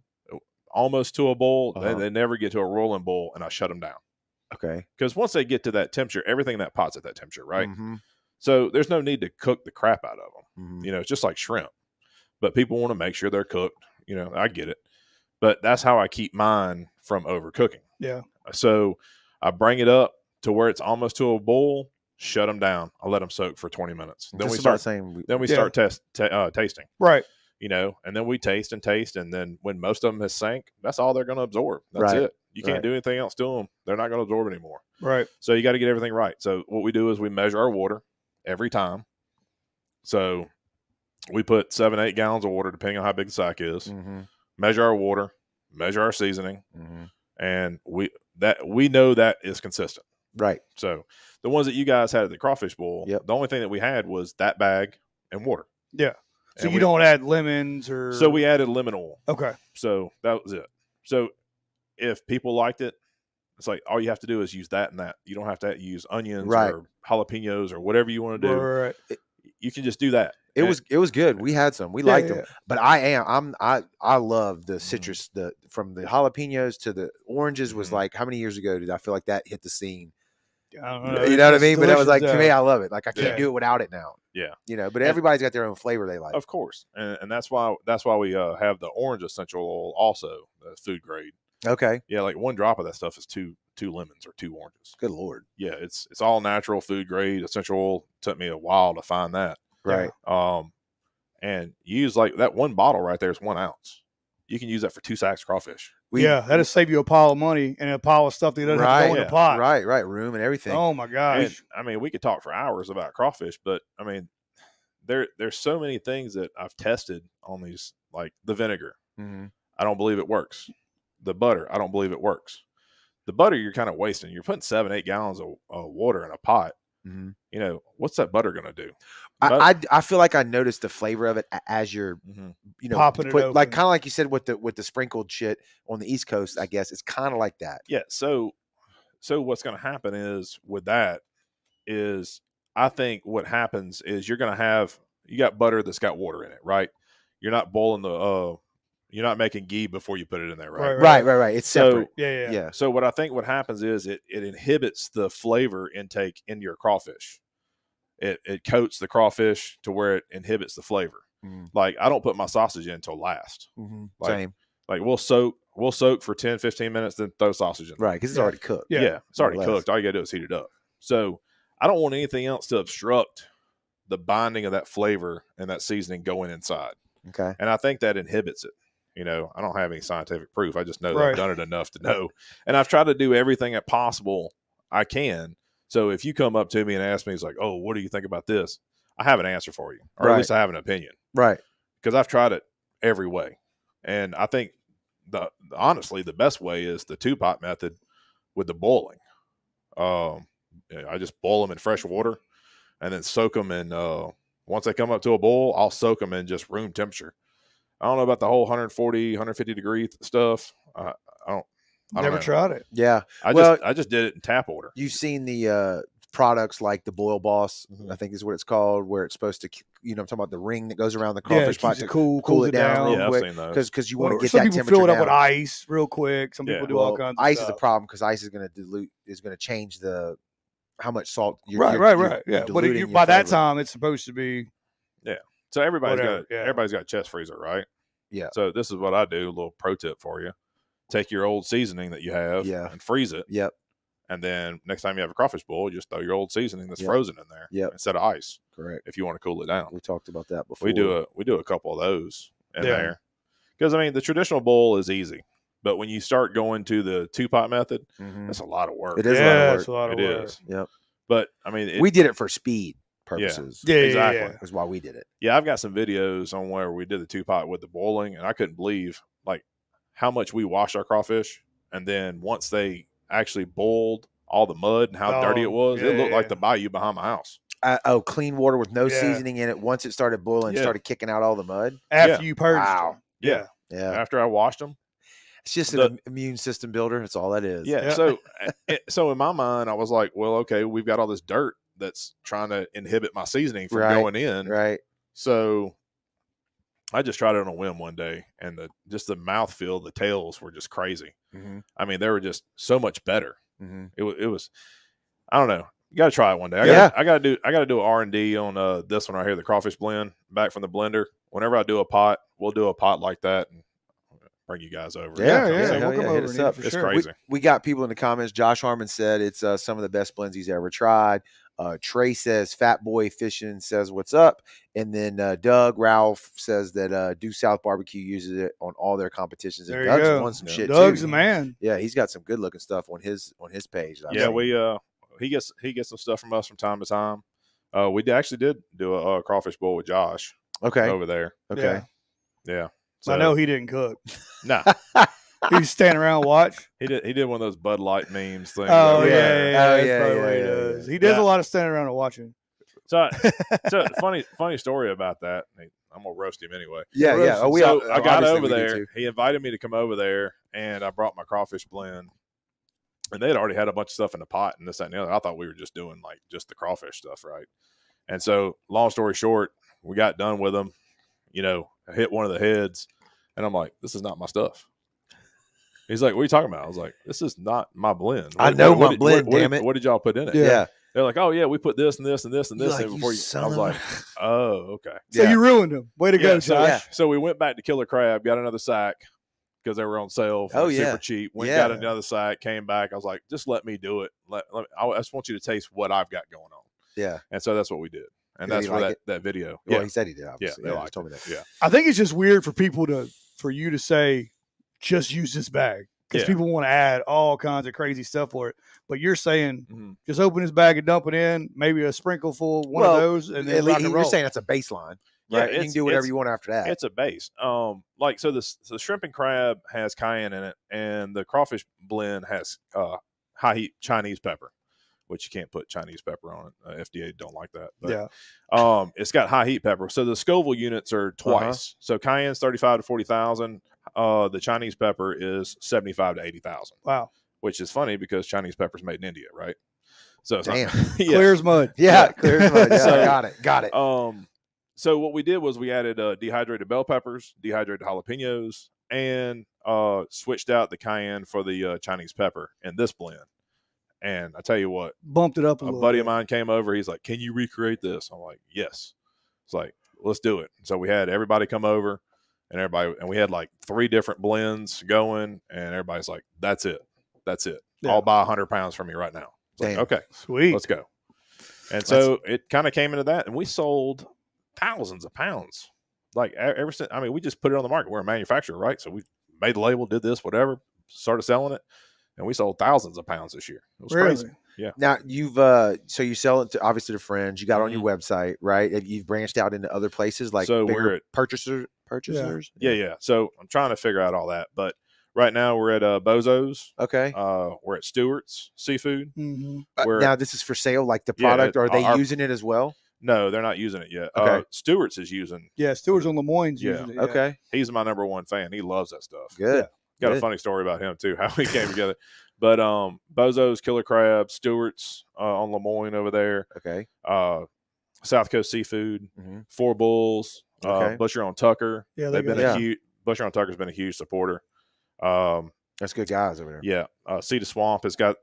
almost to a boil. They never get to a rolling boil, and I shut them down. Okay. Because once they get to that temperature, everything in that pot's at that temperature, right? So there's no need to cook the crap out of them. You know, it's just like shrimp. But people want to make sure they're cooked. You know, I get it. But that's how I keep mine from overcooking. Yeah. So I bring it up to where it's almost to a boil, shut them down. I let them soak for 20 minutes. Then we start tasting. Right. You know, and then we taste, and then when most of them has sank, that's all they're going to absorb. That's it. You can't do anything else to them. They're not going to absorb anymore. Right. So you got to get everything right. So what we do is we measure our water every time. So we put 7-8 gallons of water, depending on how big the sack is. Measure our water, measure our seasoning, and we know that is consistent. Right. So the ones that you guys had at the crawfish bowl, the only thing that we had was that bag and water. Yeah. So you don't add lemons or... So we added lemon oil. Okay. So that was it. So if people liked it, it's like all you have to do is use that and that. You don't have to use onions or jalapenos or whatever you want to do. Right. You can just do that. It was good. We had some. We liked them. But I love the citrus. From the jalapenos to the oranges was like, how many years ago did I feel like that hit the scene? I don't know. You know what I mean? But it was like, to me, I love it. Like I can't do it without it now. Yeah. You know, but everybody's got their own flavor they like. Of course. And that's why we have the orange essential oil also, the food grade. Okay. Yeah, like 1 drop of that stuff is two lemons or 2 oranges. Good Lord. Yeah, it's all natural food grade essential oil. Took me a while to find that. Right. And you use like that 1 bottle right there is 1 ounce. You can use that for 2 sacks of crawfish. That'll save you a pile of money and a pile of stuff that doesn't have to go in the pot. Right. Room and everything. Oh my gosh. And, I mean, we could talk for hours about crawfish, but I mean, there's so many things that I've tested on these, like the vinegar. I don't believe it works. The butter, I don't believe it works. The butter, you're kind of wasting. You're putting 7-8 gallons of water in a pot. You know, what's that butter going to do? I feel like I noticed the flavor of it as you're, you know, popping it open. like kind of like you said with the sprinkled shit on the East Coast. I guess it's kind of like that. Yeah. So what's going to happen is with that is I think what happens is you got butter that's got water in it, right? You're not boiling you're not making ghee before you put it in there, right? Right. It's separate. Yeah. So what I think what happens is it inhibits the flavor intake in your crawfish. It coats the crawfish to where it inhibits the flavor. Like I don't put my sausage in until last. Same. Like we'll soak for 10, 15 minutes, then throw sausage in. Right, because it's already cooked. Yeah, it's already cooked. All you got to do is heat it up. So I don't want anything else to obstruct the binding of that flavor and that seasoning going inside. Okay. And I think that inhibits it. You know, I don't have any scientific proof. I just know that I've done it enough to know. And I've tried to do everything that possible I can. So if you come up to me and ask me, it's like, oh, what do you think about this? I have an answer for you, or at least I have an opinion. Right. Because I've tried it every way. And I think honestly, the best way is the 2-pot method with the boiling. I just boil them in fresh water and then soak them in. Once they come up to a boil, I'll soak them in just room temperature. I don't know about the whole 140, 150 degree stuff. I don't Never tried it. Yeah. I just did it in tap order. You've seen the products like the Boil Boss, I think is what it's called, where it's supposed to, you know, I'm talking about the ring that goes around the crawfish pot to cool it down real quick. Because you want to get that temperature down. Some people fill it up with ice real quick. Some people do all kinds of ice stuff. Is a problem because ice is going to change how much salt you're right. Yeah. But by that time, it's supposed to be. Yeah. So everybody's got a chest freezer, right? Yeah. So this is what I do. A little pro tip for you. Take your old seasoning that you have and freeze it. Yep. And then next time you have a crawfish boil, just throw your old seasoning that's frozen in there instead of ice. Correct. If you want to cool it down. We talked about that before. We do a couple of those in there. Because, I mean, the traditional boil is easy. But when you start going to the 2-pot method, that's a lot of work. It is a lot of work. A lot of work. Is. Yep. But, I mean. We did it for speed purposes. Yeah, exactly. That's why we did it. Yeah, I've got some videos on where we did the 2-pot with the boiling, and I couldn't believe, like, how much we washed our crawfish. And then once they actually boiled all the mud and how dirty it was, it looked like the bayou behind my house. Clean water with no seasoning in it. Once it started boiling, it started kicking out all the mud. After you purged them. Yeah. After I washed them. It's just an immune system builder. That's all that is. Yeah. So in my mind, I was like, well, okay, we've got all this dirt that's trying to inhibit my seasoning from going in. Right. So I just tried it on a whim one day, and the mouthfeel, the tails were just crazy. I mean, they were just so much better. It was, I don't know. You got to try it one day. I got to do an R&D on this one right here, the crawfish blend back from the blender. Whenever I do a pot, we'll do a pot like that and bring you guys over. Yeah. We'll come over. Hit us up. It's crazy. We got people in the comments. Josh Harmon said it's some of the best blends he's ever tried. Trey says Fat Boy Fishing says what's up, and then Doug Ralph says that Due South Barbecue uses it on all their competitions. And Doug's won some shit. Doug's the man. Yeah, he's got some good looking stuff on his page. He gets some stuff from us from time to time. We actually did do a crawfish boil with Josh. Over there. Yeah. So, I know he didn't cook. Nah. He was standing around and watch. He did one of those Bud Light memes things. Oh yeah. He does a lot of standing around and watching. So funny story about that. I'm gonna roast him anyway. Yeah. I got over there. He invited me to come over there, and I brought my crawfish blend. And they'd already had a bunch of stuff in the pot and this, that, and the other. I thought we were just doing like just the crawfish stuff, right? And so, long story short, we got done with them. You know, I hit one of the heads, and I'm like, "This is not my stuff." He's like, "What are you talking about?" I was like, "This is not my blend." I know my blend. Damn it! What did y'all put in it? Yeah. They're like, "Oh yeah, we put this and this and this and this." And before I was like, "Oh, okay." So you ruined them. Way to go, Josh. So we went back to Killer Crab, got another sack because they were on sale for super cheap. Got another sack, came back. I was like, "Just let me do it. I just want you to taste what I've got going on." Yeah. And so that's what we did. And that's for that video. Well, he said he did, obviously. Yeah, he told me that. Yeah. I think it's just weird for you to say, just use this bag. Because people want to add all kinds of crazy stuff for it. But you're saying, just open this bag and dump it in, maybe a sprinkle full, one of those, and then rock and roll. You're saying it's a baseline. Right? You can do whatever you want after that. It's a base. So the shrimp and crab has cayenne in it, and the crawfish blend has high heat Chinese pepper. which you can't put Chinese pepper on it. FDA don't like that. But, it's got high heat pepper. So the Scoville units are twice. So Cayenne's 35 to 40,000. The Chinese pepper is 75 to 80,000. Wow. Which is funny because Chinese pepper's made in India, right? So it's damn, clear as mud. Yeah, clear as mud. Yeah, So, got it. So what we did was we added dehydrated bell peppers, dehydrated jalapenos, and switched out the cayenne for the Chinese pepper in this blend. And I tell you what, bumped it up a little. A buddy bit. of mine came over. He's like, "Can you recreate this?" I'm like, "Yes." It's like, let's do it. So we had everybody come over, and we had like 3 different blends going, and everybody's like, "That's it. Yeah. I'll buy 100 pounds from you right now." Like, okay, sweet, let's go. And so it kind of came into that, and we sold thousands of pounds. Like ever since, I mean, we just put it on the market. We're a manufacturer, right? So we made the label, did this, whatever, started selling it, and we sold thousands of pounds this year. It was crazy. Yeah. Now you've so you sell it to, obviously, to friends. You got it on your website, right? Have you branched out into other places like we're at purchasers? Yeah. So I'm trying to figure out all that, but right now we're at Bozo's. Okay. We're at Stewart's Seafood. Mm-hmm. Now this is for sale, like the product. Are they using it as well? No, they're not using it yet. Okay. Stewart's is using. Yeah, Stewart's on Lemoyne's using it. Yeah. Okay. He's my number 1 fan. He loves that stuff. Good. Got a funny story about him too, how we came together. But Bozo's, Killer Crab, Stewart's on Lemoyne over there. Okay. South Coast Seafood, 4 Bulls, Butcher on Tucker. Yeah, they've been Butcher on Tucker's been a huge supporter. That's good guys over there. Yeah. Sea to Swamp has got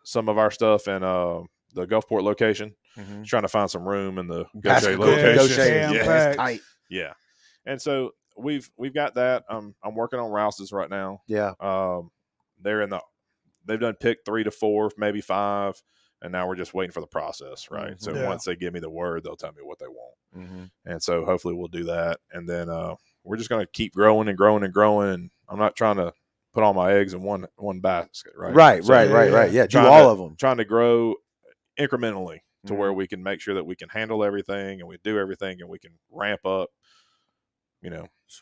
some of our stuff in the Gulfport location. Trying to find some room in the Gaucher location. Yeah, tight. Yeah. And so we've got that. I'm working on Rouse's right now. Yeah. They've done pick 3 to 4, maybe 5, and now we're just waiting for the process, right? So once they give me the word, they'll tell me what they want. And so hopefully we'll do that. And then we're just going to keep growing and growing and growing. I'm not trying to put all my eggs in one basket, right? Right. Yeah, do all of them. Trying to grow incrementally to where we can make sure that we can handle everything and we do everything and we can ramp up,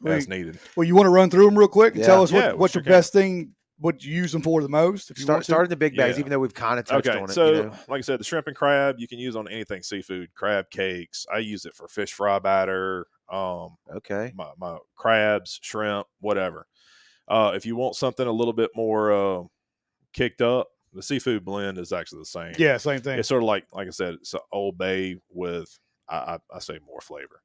as needed. Well, you want to run through them real quick and tell us what's your best thing, what you use them for the most? If you start in the big bags, even though we've kind of touched on it. So, like I said, the shrimp and crab you can use on anything seafood. Crab cakes, I use it for fish fry batter. My crabs, shrimp, whatever. If you want something a little bit more kicked up, the seafood blend is actually the same. Yeah, same thing. It's sort of like I said, it's an Old Bay with I say more flavor.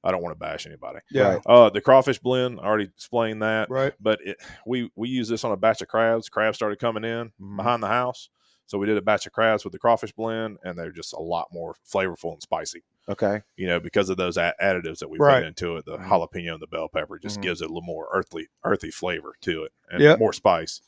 I don't want to bash anybody. Yeah. The crawfish blend, I already explained that. Right. But we use this on a batch of crabs. Crabs started coming in behind the house. So we did a batch of crabs with the crawfish blend, and they're just a lot more flavorful and spicy. Okay. Because of those additives that we put into it, the jalapeno and the bell pepper just gives it a little more earthy flavor to it and more spice.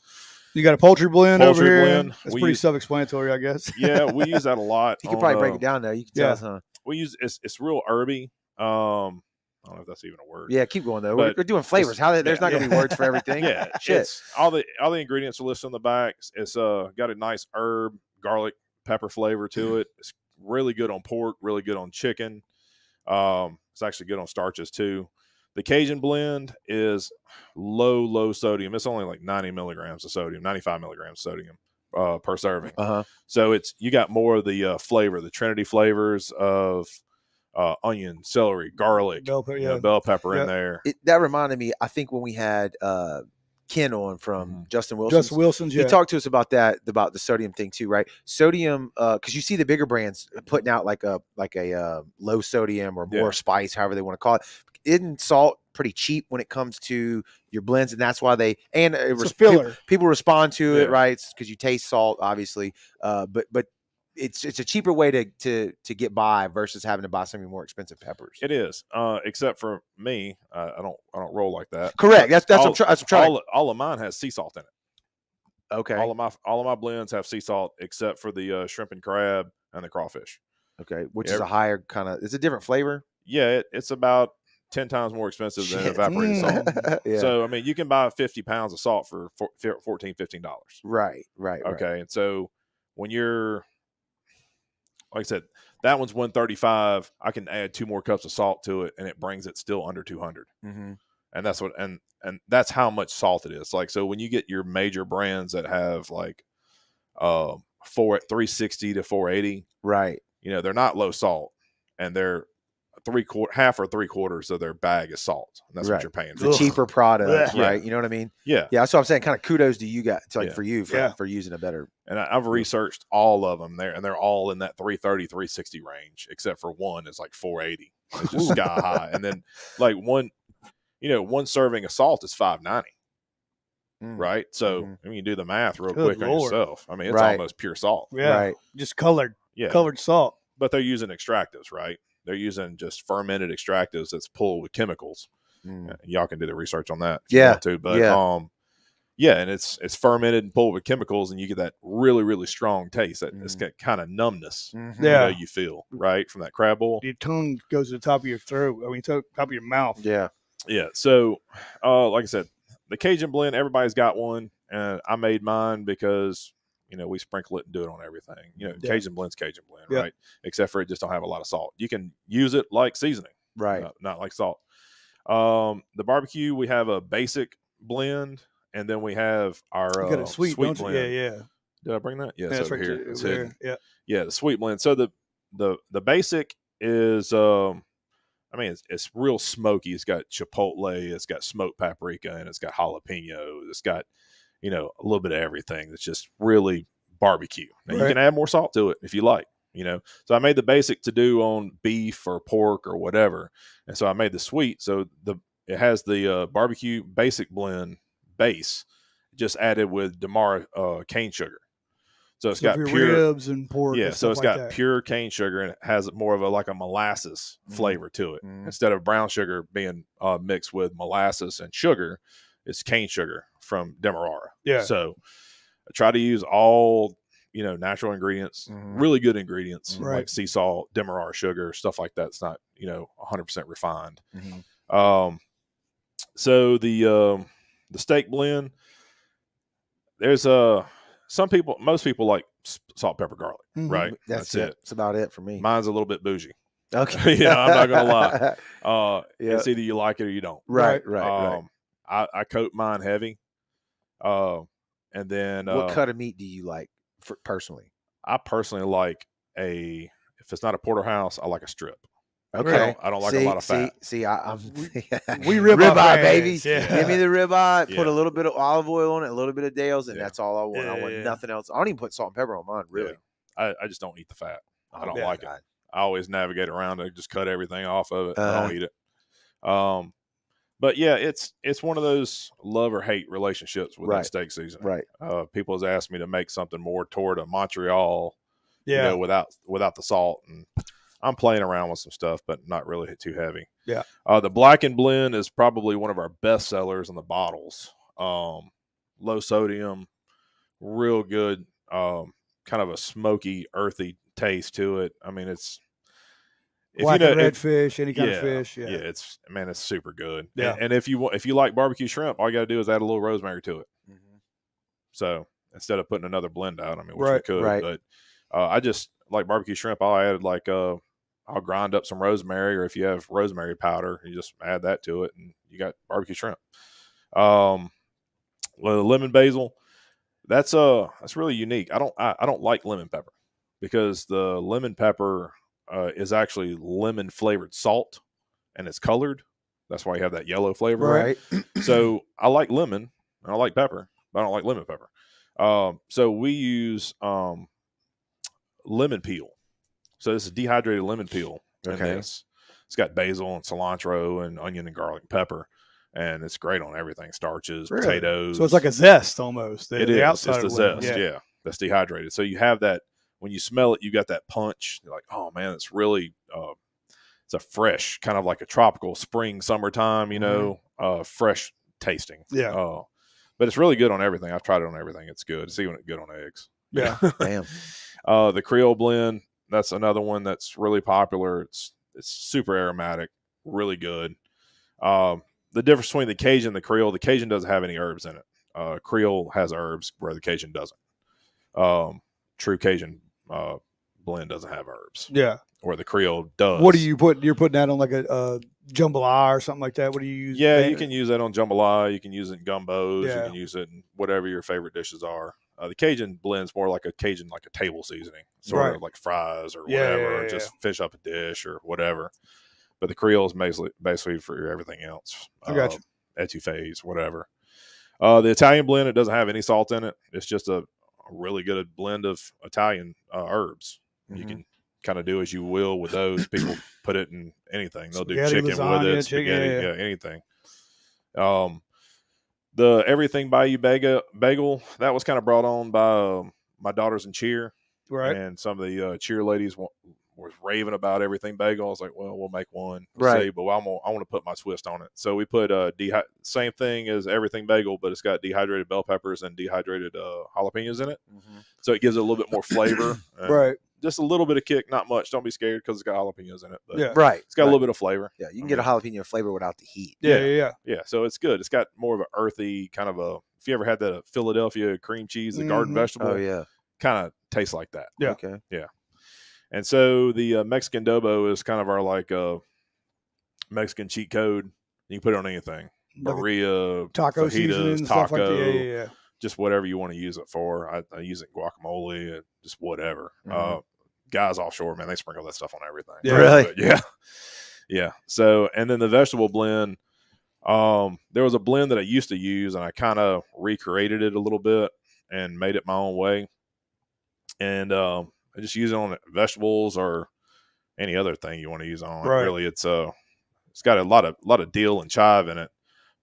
You got a poultry blend over here. Blend. That's pretty self-explanatory, I guess. Yeah, we use that a lot. You could probably break it down though. You can tell us, huh? We use it's real herby. I don't know if that's even a word. Yeah, keep going though. We're doing flavors. There's not gonna be words for everything. Yeah, it's all the ingredients are listed on the back. It's got a nice herb, garlic, pepper flavor to it. It's really good on pork, really good on chicken. It's actually good on starches too. The Cajun blend is low sodium. It's only like 90 milligrams of sodium, 95 milligrams of sodium per serving. So you got more of the flavor, the Trinity flavors of onion, celery, garlic, bell pepper in there. That reminded me, I think when we had Ken on from Justin Wilson's, he talked to us about that, about the sodium thing too, right? Sodium, because you see the bigger brands putting out like a low sodium or more spice, however they want to call it. Isn't salt pretty cheap when it comes to your blends, and that's why people respond to it, right? Because you taste salt, obviously, but it's a cheaper way to get by versus having to buy some of your more expensive peppers. It is, except for me, I don't roll like that. Correct. That's what I'm trying. All of mine has sea salt in it. Okay. All of my blends have sea salt except for the shrimp and crab and the crawfish. Okay, which is a higher kind of. It's a different flavor. Yeah, it's about 10 times more expensive than evaporated salt. So, I mean, you can buy 50 pounds of salt for $14, $15. Right. Okay. And so when you're, like I said, that one's 135. I can add 2 more cups of salt to it and it brings it still under 200. And that's what, and that's how much salt it is. Like, so when you get your major brands that have like 360 to 480. Right. They're not low salt, and they're half or 3/4 of their bag is salt. And that's what you're paying for. The cheaper product, right? Yeah. You know what I mean? Yeah. Yeah. That's what I'm saying. Kind of kudos to you guys, for you for using a better. And I've researched all of them there, and they're all in that 330, 360 range, except for one is like 480. It's just sky high. And then like one serving of salt is $5.90. Right. So I mean, you do the math real quick on yourself. I mean, it's almost pure salt. Yeah. Right. Just colored salt. But they're using extractives, right? They're using just fermented extractives that's pulled with chemicals. Y'all can do the research on that. Too. But and it's fermented and pulled with chemicals, and you get that really, really strong taste. That it's got kind of numbness. You feel right from that crab oil. Your tongue goes to the top of your throat. I mean, top of your mouth. Yeah. Yeah. So, like I said, the Cajun blend, everybody's got one, and I made mine because we sprinkle it and do it on everything. Cajun blend's Cajun blend, right? Except for it just don't have a lot of salt. You can use it like seasoning, right? Not like salt. The barbecue, we have a basic blend, and then we have our got a sweet blend. Yeah. Did I bring that? Yeah, that's over right here. It's hidden. Yeah, the sweet blend. So the basic is it's real smoky. It's got chipotle, it's got smoked paprika, and it's got jalapeno. It's got a little bit of everything. That's just really barbecue. Now you can add more salt to it if you like. So I made the basic to do on beef or pork or whatever, and so I made the sweet. So it has the barbecue basic blend base, just added with Damara cane sugar. So it's got pure ribs and pork. Yeah, and so it's like got that. pure cane sugar, and it has more of a molasses flavor to it. Instead of brown sugar being mixed with molasses and sugar, it's cane sugar from Demerara. Yeah. So I try to use all natural ingredients, really good ingredients like sea salt, Demerara sugar, stuff like that. It's not 100% refined. So the steak blend, there's most people like salt, pepper, garlic, right? That's it. That's about it for me. Mine's a little bit bougie. Okay. I'm not gonna lie. It's either you like it or you don't. Right. I coat mine heavy. And then what cut of meat do you like personally? I personally like if it's not a porterhouse, I like a strip. Okay. I don't like a lot of fat. I'm we ribeye, baby. Yeah. Give me the ribeye. Put a little bit of olive oil on it, a little bit of Dale's, and that's all I want. I want nothing else. I don't even put salt and pepper on mine, really. I just don't eat the fat. I don't like it. I always navigate around it, just cut everything off of it. I don't eat it. But yeah, it's one of those love or hate relationships with that steak seasoning. Right. People has asked me to make something more toward a Montreal, without the salt, and I'm playing around with some stuff, but not really too heavy. Yeah. The Blackened blend is probably one of our best sellers in the bottles. Low sodium, real good, kind of a smoky, earthy taste to it. I mean, it's black and red fish, any kind of fish. Yeah. It's super good. Yeah. And if you like barbecue shrimp, all you got to do is add a little rosemary to it. So instead of putting another blend out, which we could, but I just like barbecue shrimp. I'll add I'll grind up some rosemary, or if you have rosemary powder, you just add that to it, and you got barbecue shrimp. Lemon basil, that's really unique. I don't like lemon pepper, because the lemon pepper is actually lemon flavored salt, and it's colored. That's why you have that yellow flavor. Right. So I like lemon and I like pepper, but I don't like lemon pepper. So we use lemon peel. So this is dehydrated lemon peel. Okay. It's got basil and cilantro and onion and garlic and pepper, and it's great on everything: starches, potatoes. So it's like a zest almost. It is. It's the zest. Yeah. That's dehydrated. So you have that when you smell it. You got that punch. You're like, oh man, it's really it's a fresh, kind of like a tropical spring, summertime. Fresh tasting. Yeah. But it's really good on everything. I've tried it on everything. It's good. It's even good on eggs. Yeah. Damn. The Creole blend, that's another one that's really popular. It's super aromatic, really good. The difference between the Cajun and the Creole doesn't have any herbs in it. Creole has herbs where the Cajun doesn't. True Cajun blend doesn't have herbs. Yeah. Or the Creole does. What do you put? You're putting that on like a jambalaya or something like that. What do you use? Yeah, you can use that on jambalaya. You can use it in gumbos. Yeah. You can use it in whatever your favorite dishes are. The Cajun blend's more like a Cajun, like a table seasoning, sort of like fries or whatever, or just fish up a dish or whatever. But the Creole is basically for everything else. I got you. Etouffees, whatever. The Italian blend, it doesn't have any salt in it. It's just a really good blend of Italian herbs. Mm-hmm. You can kind of do as you will with those. People put it in anything. They'll do chicken lasagna, with it, spaghetti, anything. The Everything Bayou bagel, that was kind of brought on by my daughters in cheer. Right. And some of the cheer ladies was raving about Everything Bagel. I was like, well, we'll make one. Right. See, but I want to put my twist on it. So we put same thing as Everything Bagel, but it's got dehydrated bell peppers and dehydrated jalapenos in it. Mm-hmm. So it gives it a little bit more flavor. Right. Just a little bit of kick, not much. Don't be scared because it's got jalapenos in it. But It's got a little bit of flavor. Yeah, you can get a jalapeno flavor without the heat. Yeah. So it's good. It's got more of an earthy kind of a. If you ever had that Philadelphia cream cheese, the garden vegetable, kind of tastes like that. Yeah. Okay. Yeah. And so the Mexican Dobo is kind of our like Mexican cheat code. You can put it on anything. Burrito, taco fajitas, taco, like just whatever you want to use it for. I use it in guacamole, just whatever. Mm-hmm. Guys offshore, man, they sprinkle that stuff on everything. Yeah. Really? Yeah. So, and then the vegetable blend, there was a blend that I used to use, and I kind of recreated it a little bit and made it my own way. And I just use it on vegetables or any other thing you want to use on. Right. Really, it's got a lot of dill and chive in it.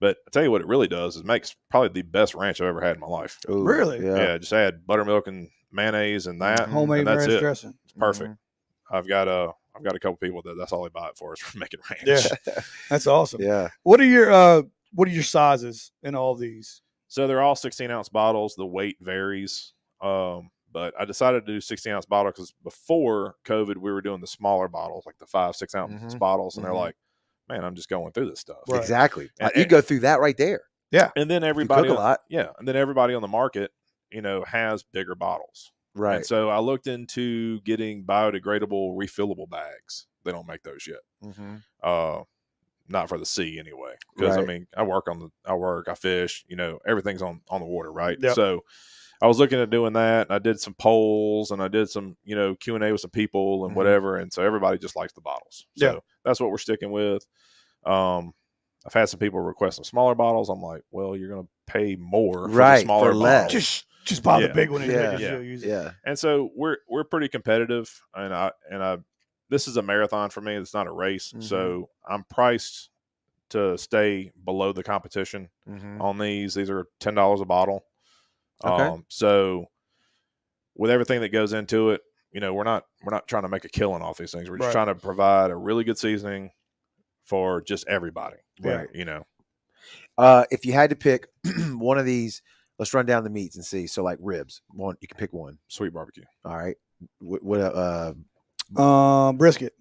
But I tell you what it really does is makes probably the best ranch I've ever had in my life. Ooh, really? Yeah. Just add buttermilk and mayonnaise and that. Homemade and ranch dressing. It's perfect. Mm-hmm. I've got a couple people that's all they buy it for is for making ranch. Yeah, that's awesome. Yeah. What are your sizes in all these? So they're all 16-ounce bottles. The weight varies. But I decided to do 16-ounce bottle because before COVID, we were doing the smaller bottles, like the 5-6 ounce bottles, and they're like, "Man, I'm just going through this stuff." Right. Exactly. And you go through that right there. Yeah. And then everybody on the market, has bigger bottles. Right. And so I looked into getting biodegradable, refillable bags. They don't make those yet. Mm-hmm. Not for the sea anyway. Because I mean, I fish. Everything's on the water, right? Yep. So I was looking at doing that. And I did some polls and I did some, Q&A with some people and whatever. And so everybody just likes the bottles. So that's what we're sticking with. I've had some people request some smaller bottles. I'm like, well, you're going to pay more for the smaller bottles. Just buy the big one and use it. And so we're pretty competitive, and I this is a marathon for me. It's not a race. Mm-hmm. So I'm priced to stay below the competition on these. These are $10 a bottle. Okay. So with everything that goes into it, we're not trying to make a killing off these things. We're just trying to provide a really good seasoning for just everybody. Right. If you had to pick one of these, let's run down the meats and see. So like ribs, one, you can pick one. Sweet barbecue. All right. Brisket.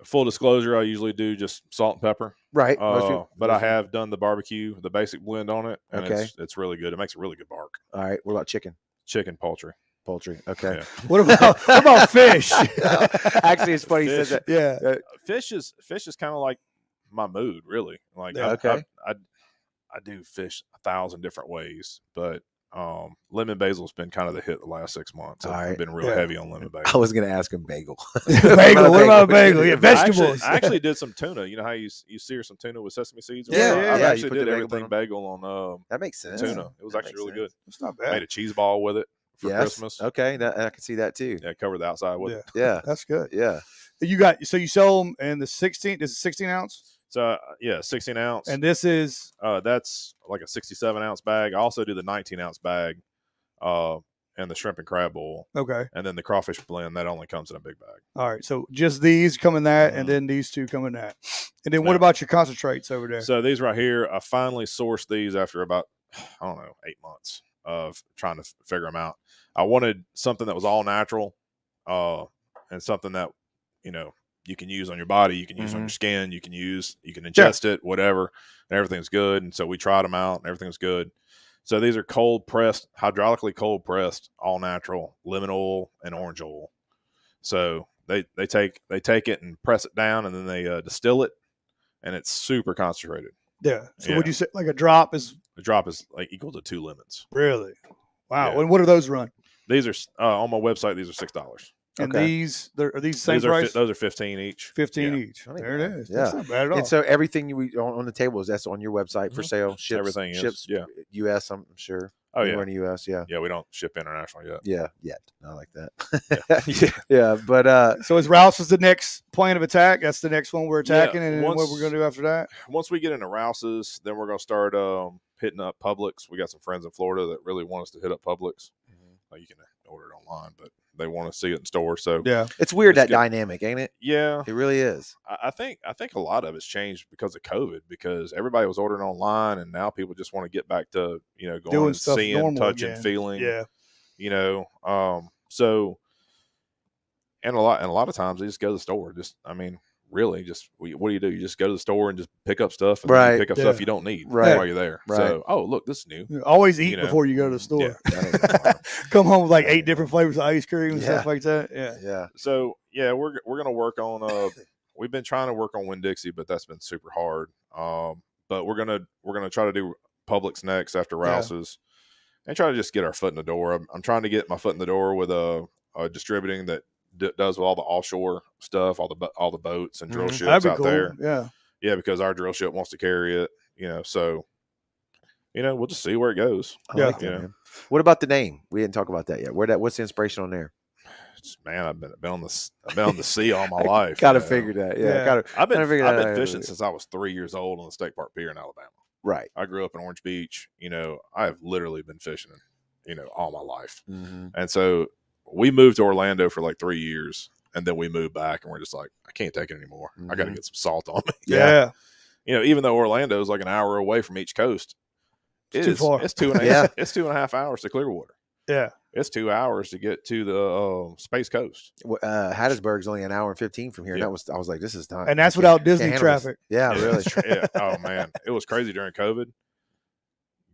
Full disclosure, I usually do just salt and pepper. Right. But I have done the barbecue, the basic blend on it, and it's really good. It makes a really good bark. All right. What about chicken? Chicken, poultry. Okay. Yeah. What about fish? Actually, it's funny you said that. Yeah. Fish is kind of like my mood, really. Like I do fish 1,000 different ways, but lemon basil's been kind of the hit the last 6 months. I've been real heavy on lemon basil. I was going to ask him bagel. Bagel. What about bagel? Yeah, vegetables. I actually did some tuna. You know how you sear some tuna with sesame seeds? I actually did everything bagel on that makes sense. Tuna. It was actually really good. It's not bad. Made a cheese ball with it for Christmas. Okay, I can see that too. Yeah, covered the outside with it. Yeah, that's good. Yeah. You sell them in the 16. Is it 16 ounce? So 16 ounce. And this is that's like a 67 ounce bag. I also do the 19 ounce bag, and the shrimp and crab bowl. Okay. And then the crawfish blend that only comes in a big bag. All right. So just these come in that, and then these two come in that. And then what about your concentrates over there? So these right here, I finally sourced these after about 8 months of trying to figure them out. I wanted something that was all natural, and something that you can use on your body, you can use on your skin, you can ingest it, whatever, and everything's good. And so we tried them out and everything's good. So these are cold pressed, hydraulically cold pressed, all natural lemon oil and orange oil. So they take it and press it down, and then they distill it, and it's super concentrated. Yeah. So would you say like a drop is like equal to 2 lemons? Really? Wow. Yeah. And what do those run? These are on my website. These are $6. And these are these the same price? Those are 15 each. 15 each. There it is. Yeah. That's not bad at all. And so everything on the table that's on your website for sale. Ships, everything ships. Yeah. U.S. I'm sure. Oh Anywhere in the U.S. Yeah. Yeah. We don't ship international yet. Yeah. Yet. Not like that. Yeah. But so is Rouse's the next plan of attack? That's the next one we're attacking, and what we're going to do after that? Once we get into Rouse's, then we're going to start hitting up Publix. We got some friends in Florida that really want us to hit up Publix. You can order it online, but they want to see it in store. So it's weird that dynamic, ain't it? Yeah, it really is. I think a lot of it's changed because of COVID, because everybody was ordering online, and now people just want to get back to going doing and stuff seeing, normal touching, again. feeling. Yeah, so and a lot of times they just go to the store. Really, just what do? You just go to the store and just pick up stuff, and then you pick up stuff you don't need while you're there. So, look, this is new. Always eat before you go to the store. Yeah. Come home with like 8 different flavors of ice cream and stuff like that. Yeah. So we're gonna work on. We've been trying to work on Winn-Dixie, but that's been super hard. But we're gonna try to do Publix next after Rouse's, and try to just get our foot in the door. I'm trying to get my foot in the door with a distributing that does with all the offshore stuff, all the boats and drill ships out there. Yeah, because our drill ship wants to carry it. So we'll just see where it goes. Like that, man. What about the name? We didn't talk about that yet. What's the inspiration on there? Man, I've been on the sea all my life. Gotta figure that. Yeah. I've been fishing since I was 3 years old on the State Park Pier in Alabama. Right. I grew up in Orange Beach. I have literally been fishing, all my life. And so we moved to Orlando for like 3 years, and then we moved back, and we're just like, I can't take it anymore. I got to get some salt on me. Yeah. Even though Orlando is like an hour away from each coast, it's too far. It's 2.5. It's 2.5 hours to Clearwater. Yeah. It's 2 hours to get to the Space Coast. Hattiesburg's only an hour and 15 from here. And I was like, this is not. And that's without Disney traffic. Yeah, really. Oh man, it was crazy during COVID.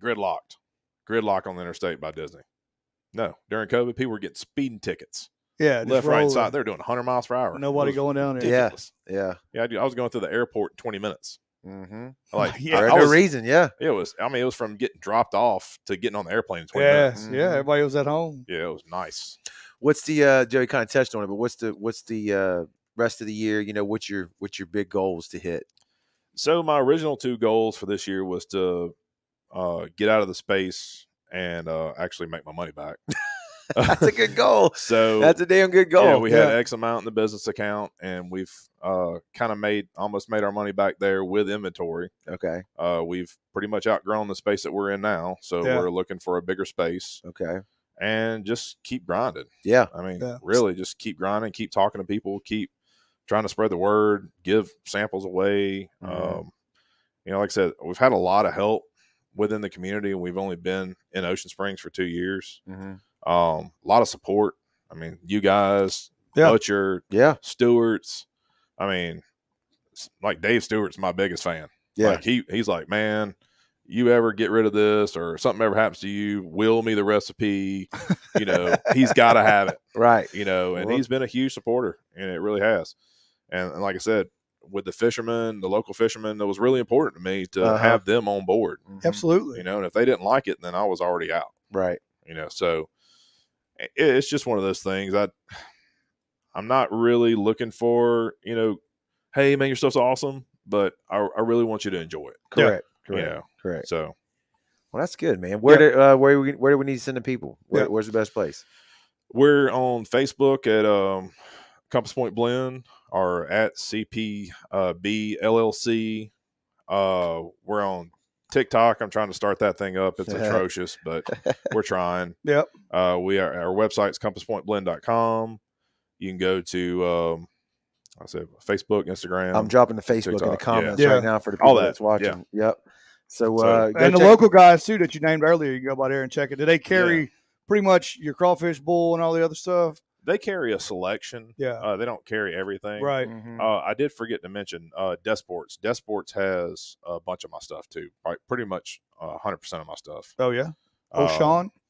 Gridlocked on the interstate by Disney. No, during COVID, people were getting speeding tickets. Yeah, left, right, side. They're doing 100 miles per hour. Nobody going down there. Yeah. I was going through the airport in 20 minutes. Like, no reason. Yeah, it was. I mean, it was from getting dropped off to getting on the airplane in 20 minutes. Yeah, everybody was at home. Yeah, it was nice. What's the Joey kind of touched on it, but what's the rest of the year? What's your big goals to hit? So my original 2 goals for this year was to get out of the space and actually make my money back. That's a good goal. So that's a damn good goal. Yeah, we had X amount in the business account, and we've kind of almost made our money back there with inventory. Okay. We've pretty much outgrown the space that we're in now, so we're looking for a bigger space. Okay. And just keep grinding. Yeah. I mean, really, just keep grinding, keep talking to people, keep trying to spread the word, give samples away. Like I said, we've had a lot of help within the community, and we've only been in Ocean Springs for 2 years. A lot of support. I mean, you guys, Butcher, Stewart's. I mean, like Dave Stewart's my biggest fan. Yeah. Like he's like, man, you ever get rid of this or something ever happens to you, will me the recipe. He's got to have it. Right. And he's been a huge supporter, and it really has. And like I said, with the local fishermen, it was really important to me to have them on board. Absolutely. And if they didn't like it, then I was already out. Right. So it's just one of those things. I'm not really looking for, hey man, your stuff's awesome, but I really want you to enjoy it. Correct. Correct. So, well, that's good, man. Where do we need to send the people? Where's the best place? We're on Facebook at Compass Point Blend or at CPB LLC. We're on TikTok. I'm trying to start that thing up. It's atrocious, but we're trying. Yep. Our website's compasspointblend.com. You can go to Facebook, Instagram. I'm dropping the Facebook TikTok in the comments right now for the people that's watching. Yeah. Yep. So and the local guys too that you named earlier, you can go by there and check it. Do they carry pretty much your crawfish bull and all the other stuff? They carry a selection. Yeah. They don't carry everything. Right. I did forget to mention Desports. Desports has a bunch of my stuff too. Pretty much 100% of my stuff. Oh yeah.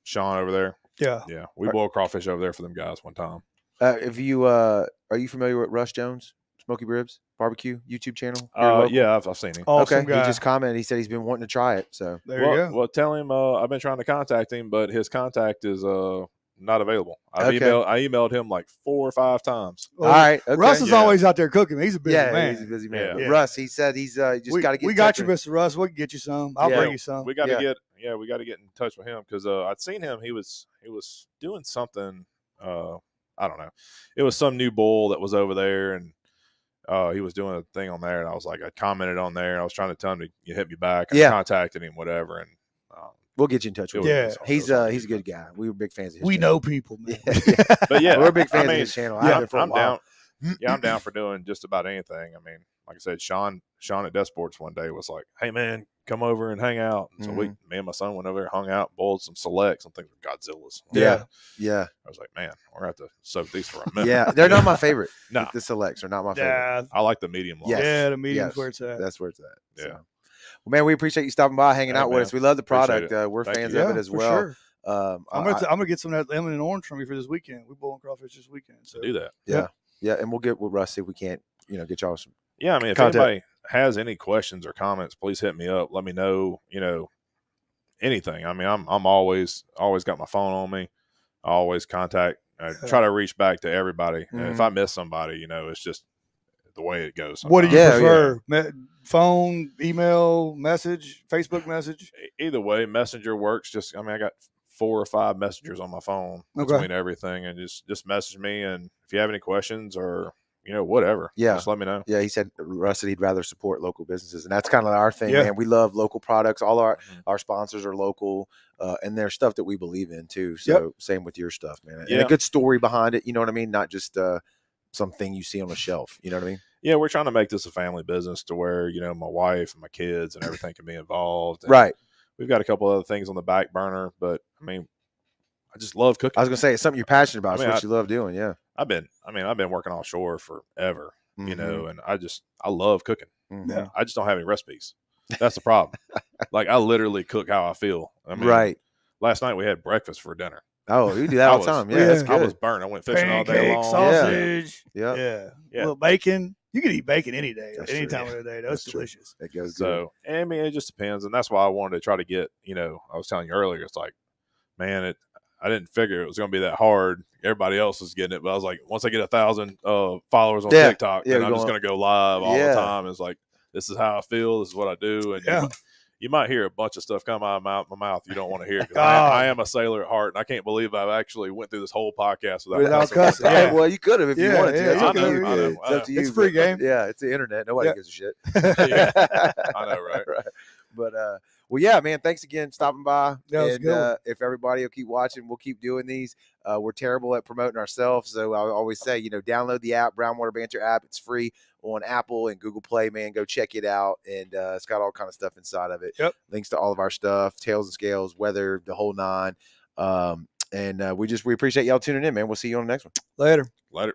Sean over there. Yeah. We boiled crawfish over there for them guys one time. If you are you familiar with Russ Jones, Smoky Ribs Barbecue YouTube channel? Yeah, I've seen him. Awesome guy. He just commented. He said he's been wanting to try it. So there you go. Well, tell him I've been trying to contact him, but his contact is not available. I emailed him like 4 or 5 times. All right. Okay. Russ is always out there cooking. He's a busy man. He's a busy man. Yeah. Russ, he said he's just got to get. We got you, Mr. Russ. We can get you some. I'll bring you some. We got to get in touch with him because I'd seen him. He was doing something. I don't know. It was some new bull that was over there, and he was doing a thing on there, and I was like, I commented on there, and I was trying to tell him to hit me back. I contacted him, whatever, and we'll get you in touch with him. Yeah, he's a good guy. We were big fans of his. We know people, man. But we're big fans of his channel. I'm down. I'm down for doing just about anything. I mean, like I said, Sean at Death Sports one day was like, "Hey man, come over and hang out." And so me and my son went over there, hung out, boiled some selects. I'm thinking Godzillas. Yeah. I was like, man, we're gonna have to soak these for a minute. Yeah, they're not my favorite. No, the selects are not my favorite. I like the medium. Yes. Yeah, the medium's where it's at. That's where it's at. Yeah. So. Well, man, we appreciate you stopping by, hanging out with us. We love the product. We're fans of it as well. Sure. I'm gonna get some of that lemon and orange from you for this weekend. We're boiling crawfish this weekend. So do that. Yeah, and we'll get with Russ if we can't, get y'all some. Yeah, I mean, if anybody has any questions or comments, please hit me up. Let me know, anything. I mean, I'm always got my phone on me. I always contact. I try to reach back to everybody. And if I miss somebody, it's just the way it goes. What do you prefer? Yeah. Phone, email, message, Facebook message? Either way, Messenger works. I got 4 or 5 messengers on my phone between everything, and just message me. And if you have any questions or whatever, just let me know. Yeah, he said Russ said he'd rather support local businesses, and that's kind of our thing, man. We love local products. All our sponsors are local, and there's stuff that we believe in too. So same with your stuff, man. And a good story behind it. You know what I mean? Not just something you see on a shelf. You know what I mean? Yeah, we're trying to make this a family business to where my wife and my kids and everything can be involved. And right. We've got a couple other things on the back burner, but I mean, I just love cooking. I was gonna say it's something you're passionate about. It's what you love doing. Yeah. I've been working offshore forever, and I love cooking. Mm-hmm. I just don't have any recipes. That's the problem. Like I literally cook how I feel. I mean, right. Last night we had breakfast for dinner. Oh, you do that all the time. Yeah, that's good. I was burnt. I went fishing all day Pancake, long. sausage. Yeah. A little bacon. You can eat bacon any day, any time of the day. That's delicious. It goes good. I mean, it just depends, and that's why I wanted to try to get. I was telling you earlier, it's like, man, I didn't figure it was going to be that hard. Everybody else was getting it, but I was like, once I get 1,000 followers on TikTok, then I'm just going to go live all the time. It's like, this is how I feel. This is what I do, and you might hear a bunch of stuff come out of my mouth you don't want to hear. I am a sailor at heart, and I can't believe I've actually went through this whole podcast without cussing. Well, you could have if you wanted to. It's up to you. It's up to you. It's free game. Yeah, it's the internet. Nobody gives a shit. I know, right? But well, yeah, man. Thanks again stopping by. That was good. If everybody will keep watching, we'll keep doing these. We're terrible at promoting ourselves, so I always say, download the app, Brownwater Banter app. It's free on Apple and Google Play. Man, go check it out, and it's got all kind of stuff inside of it. Yep. Links to all of our stuff, tails and scales, weather, the whole nine. And we appreciate y'all tuning in, man. We'll see you on the next one. Later.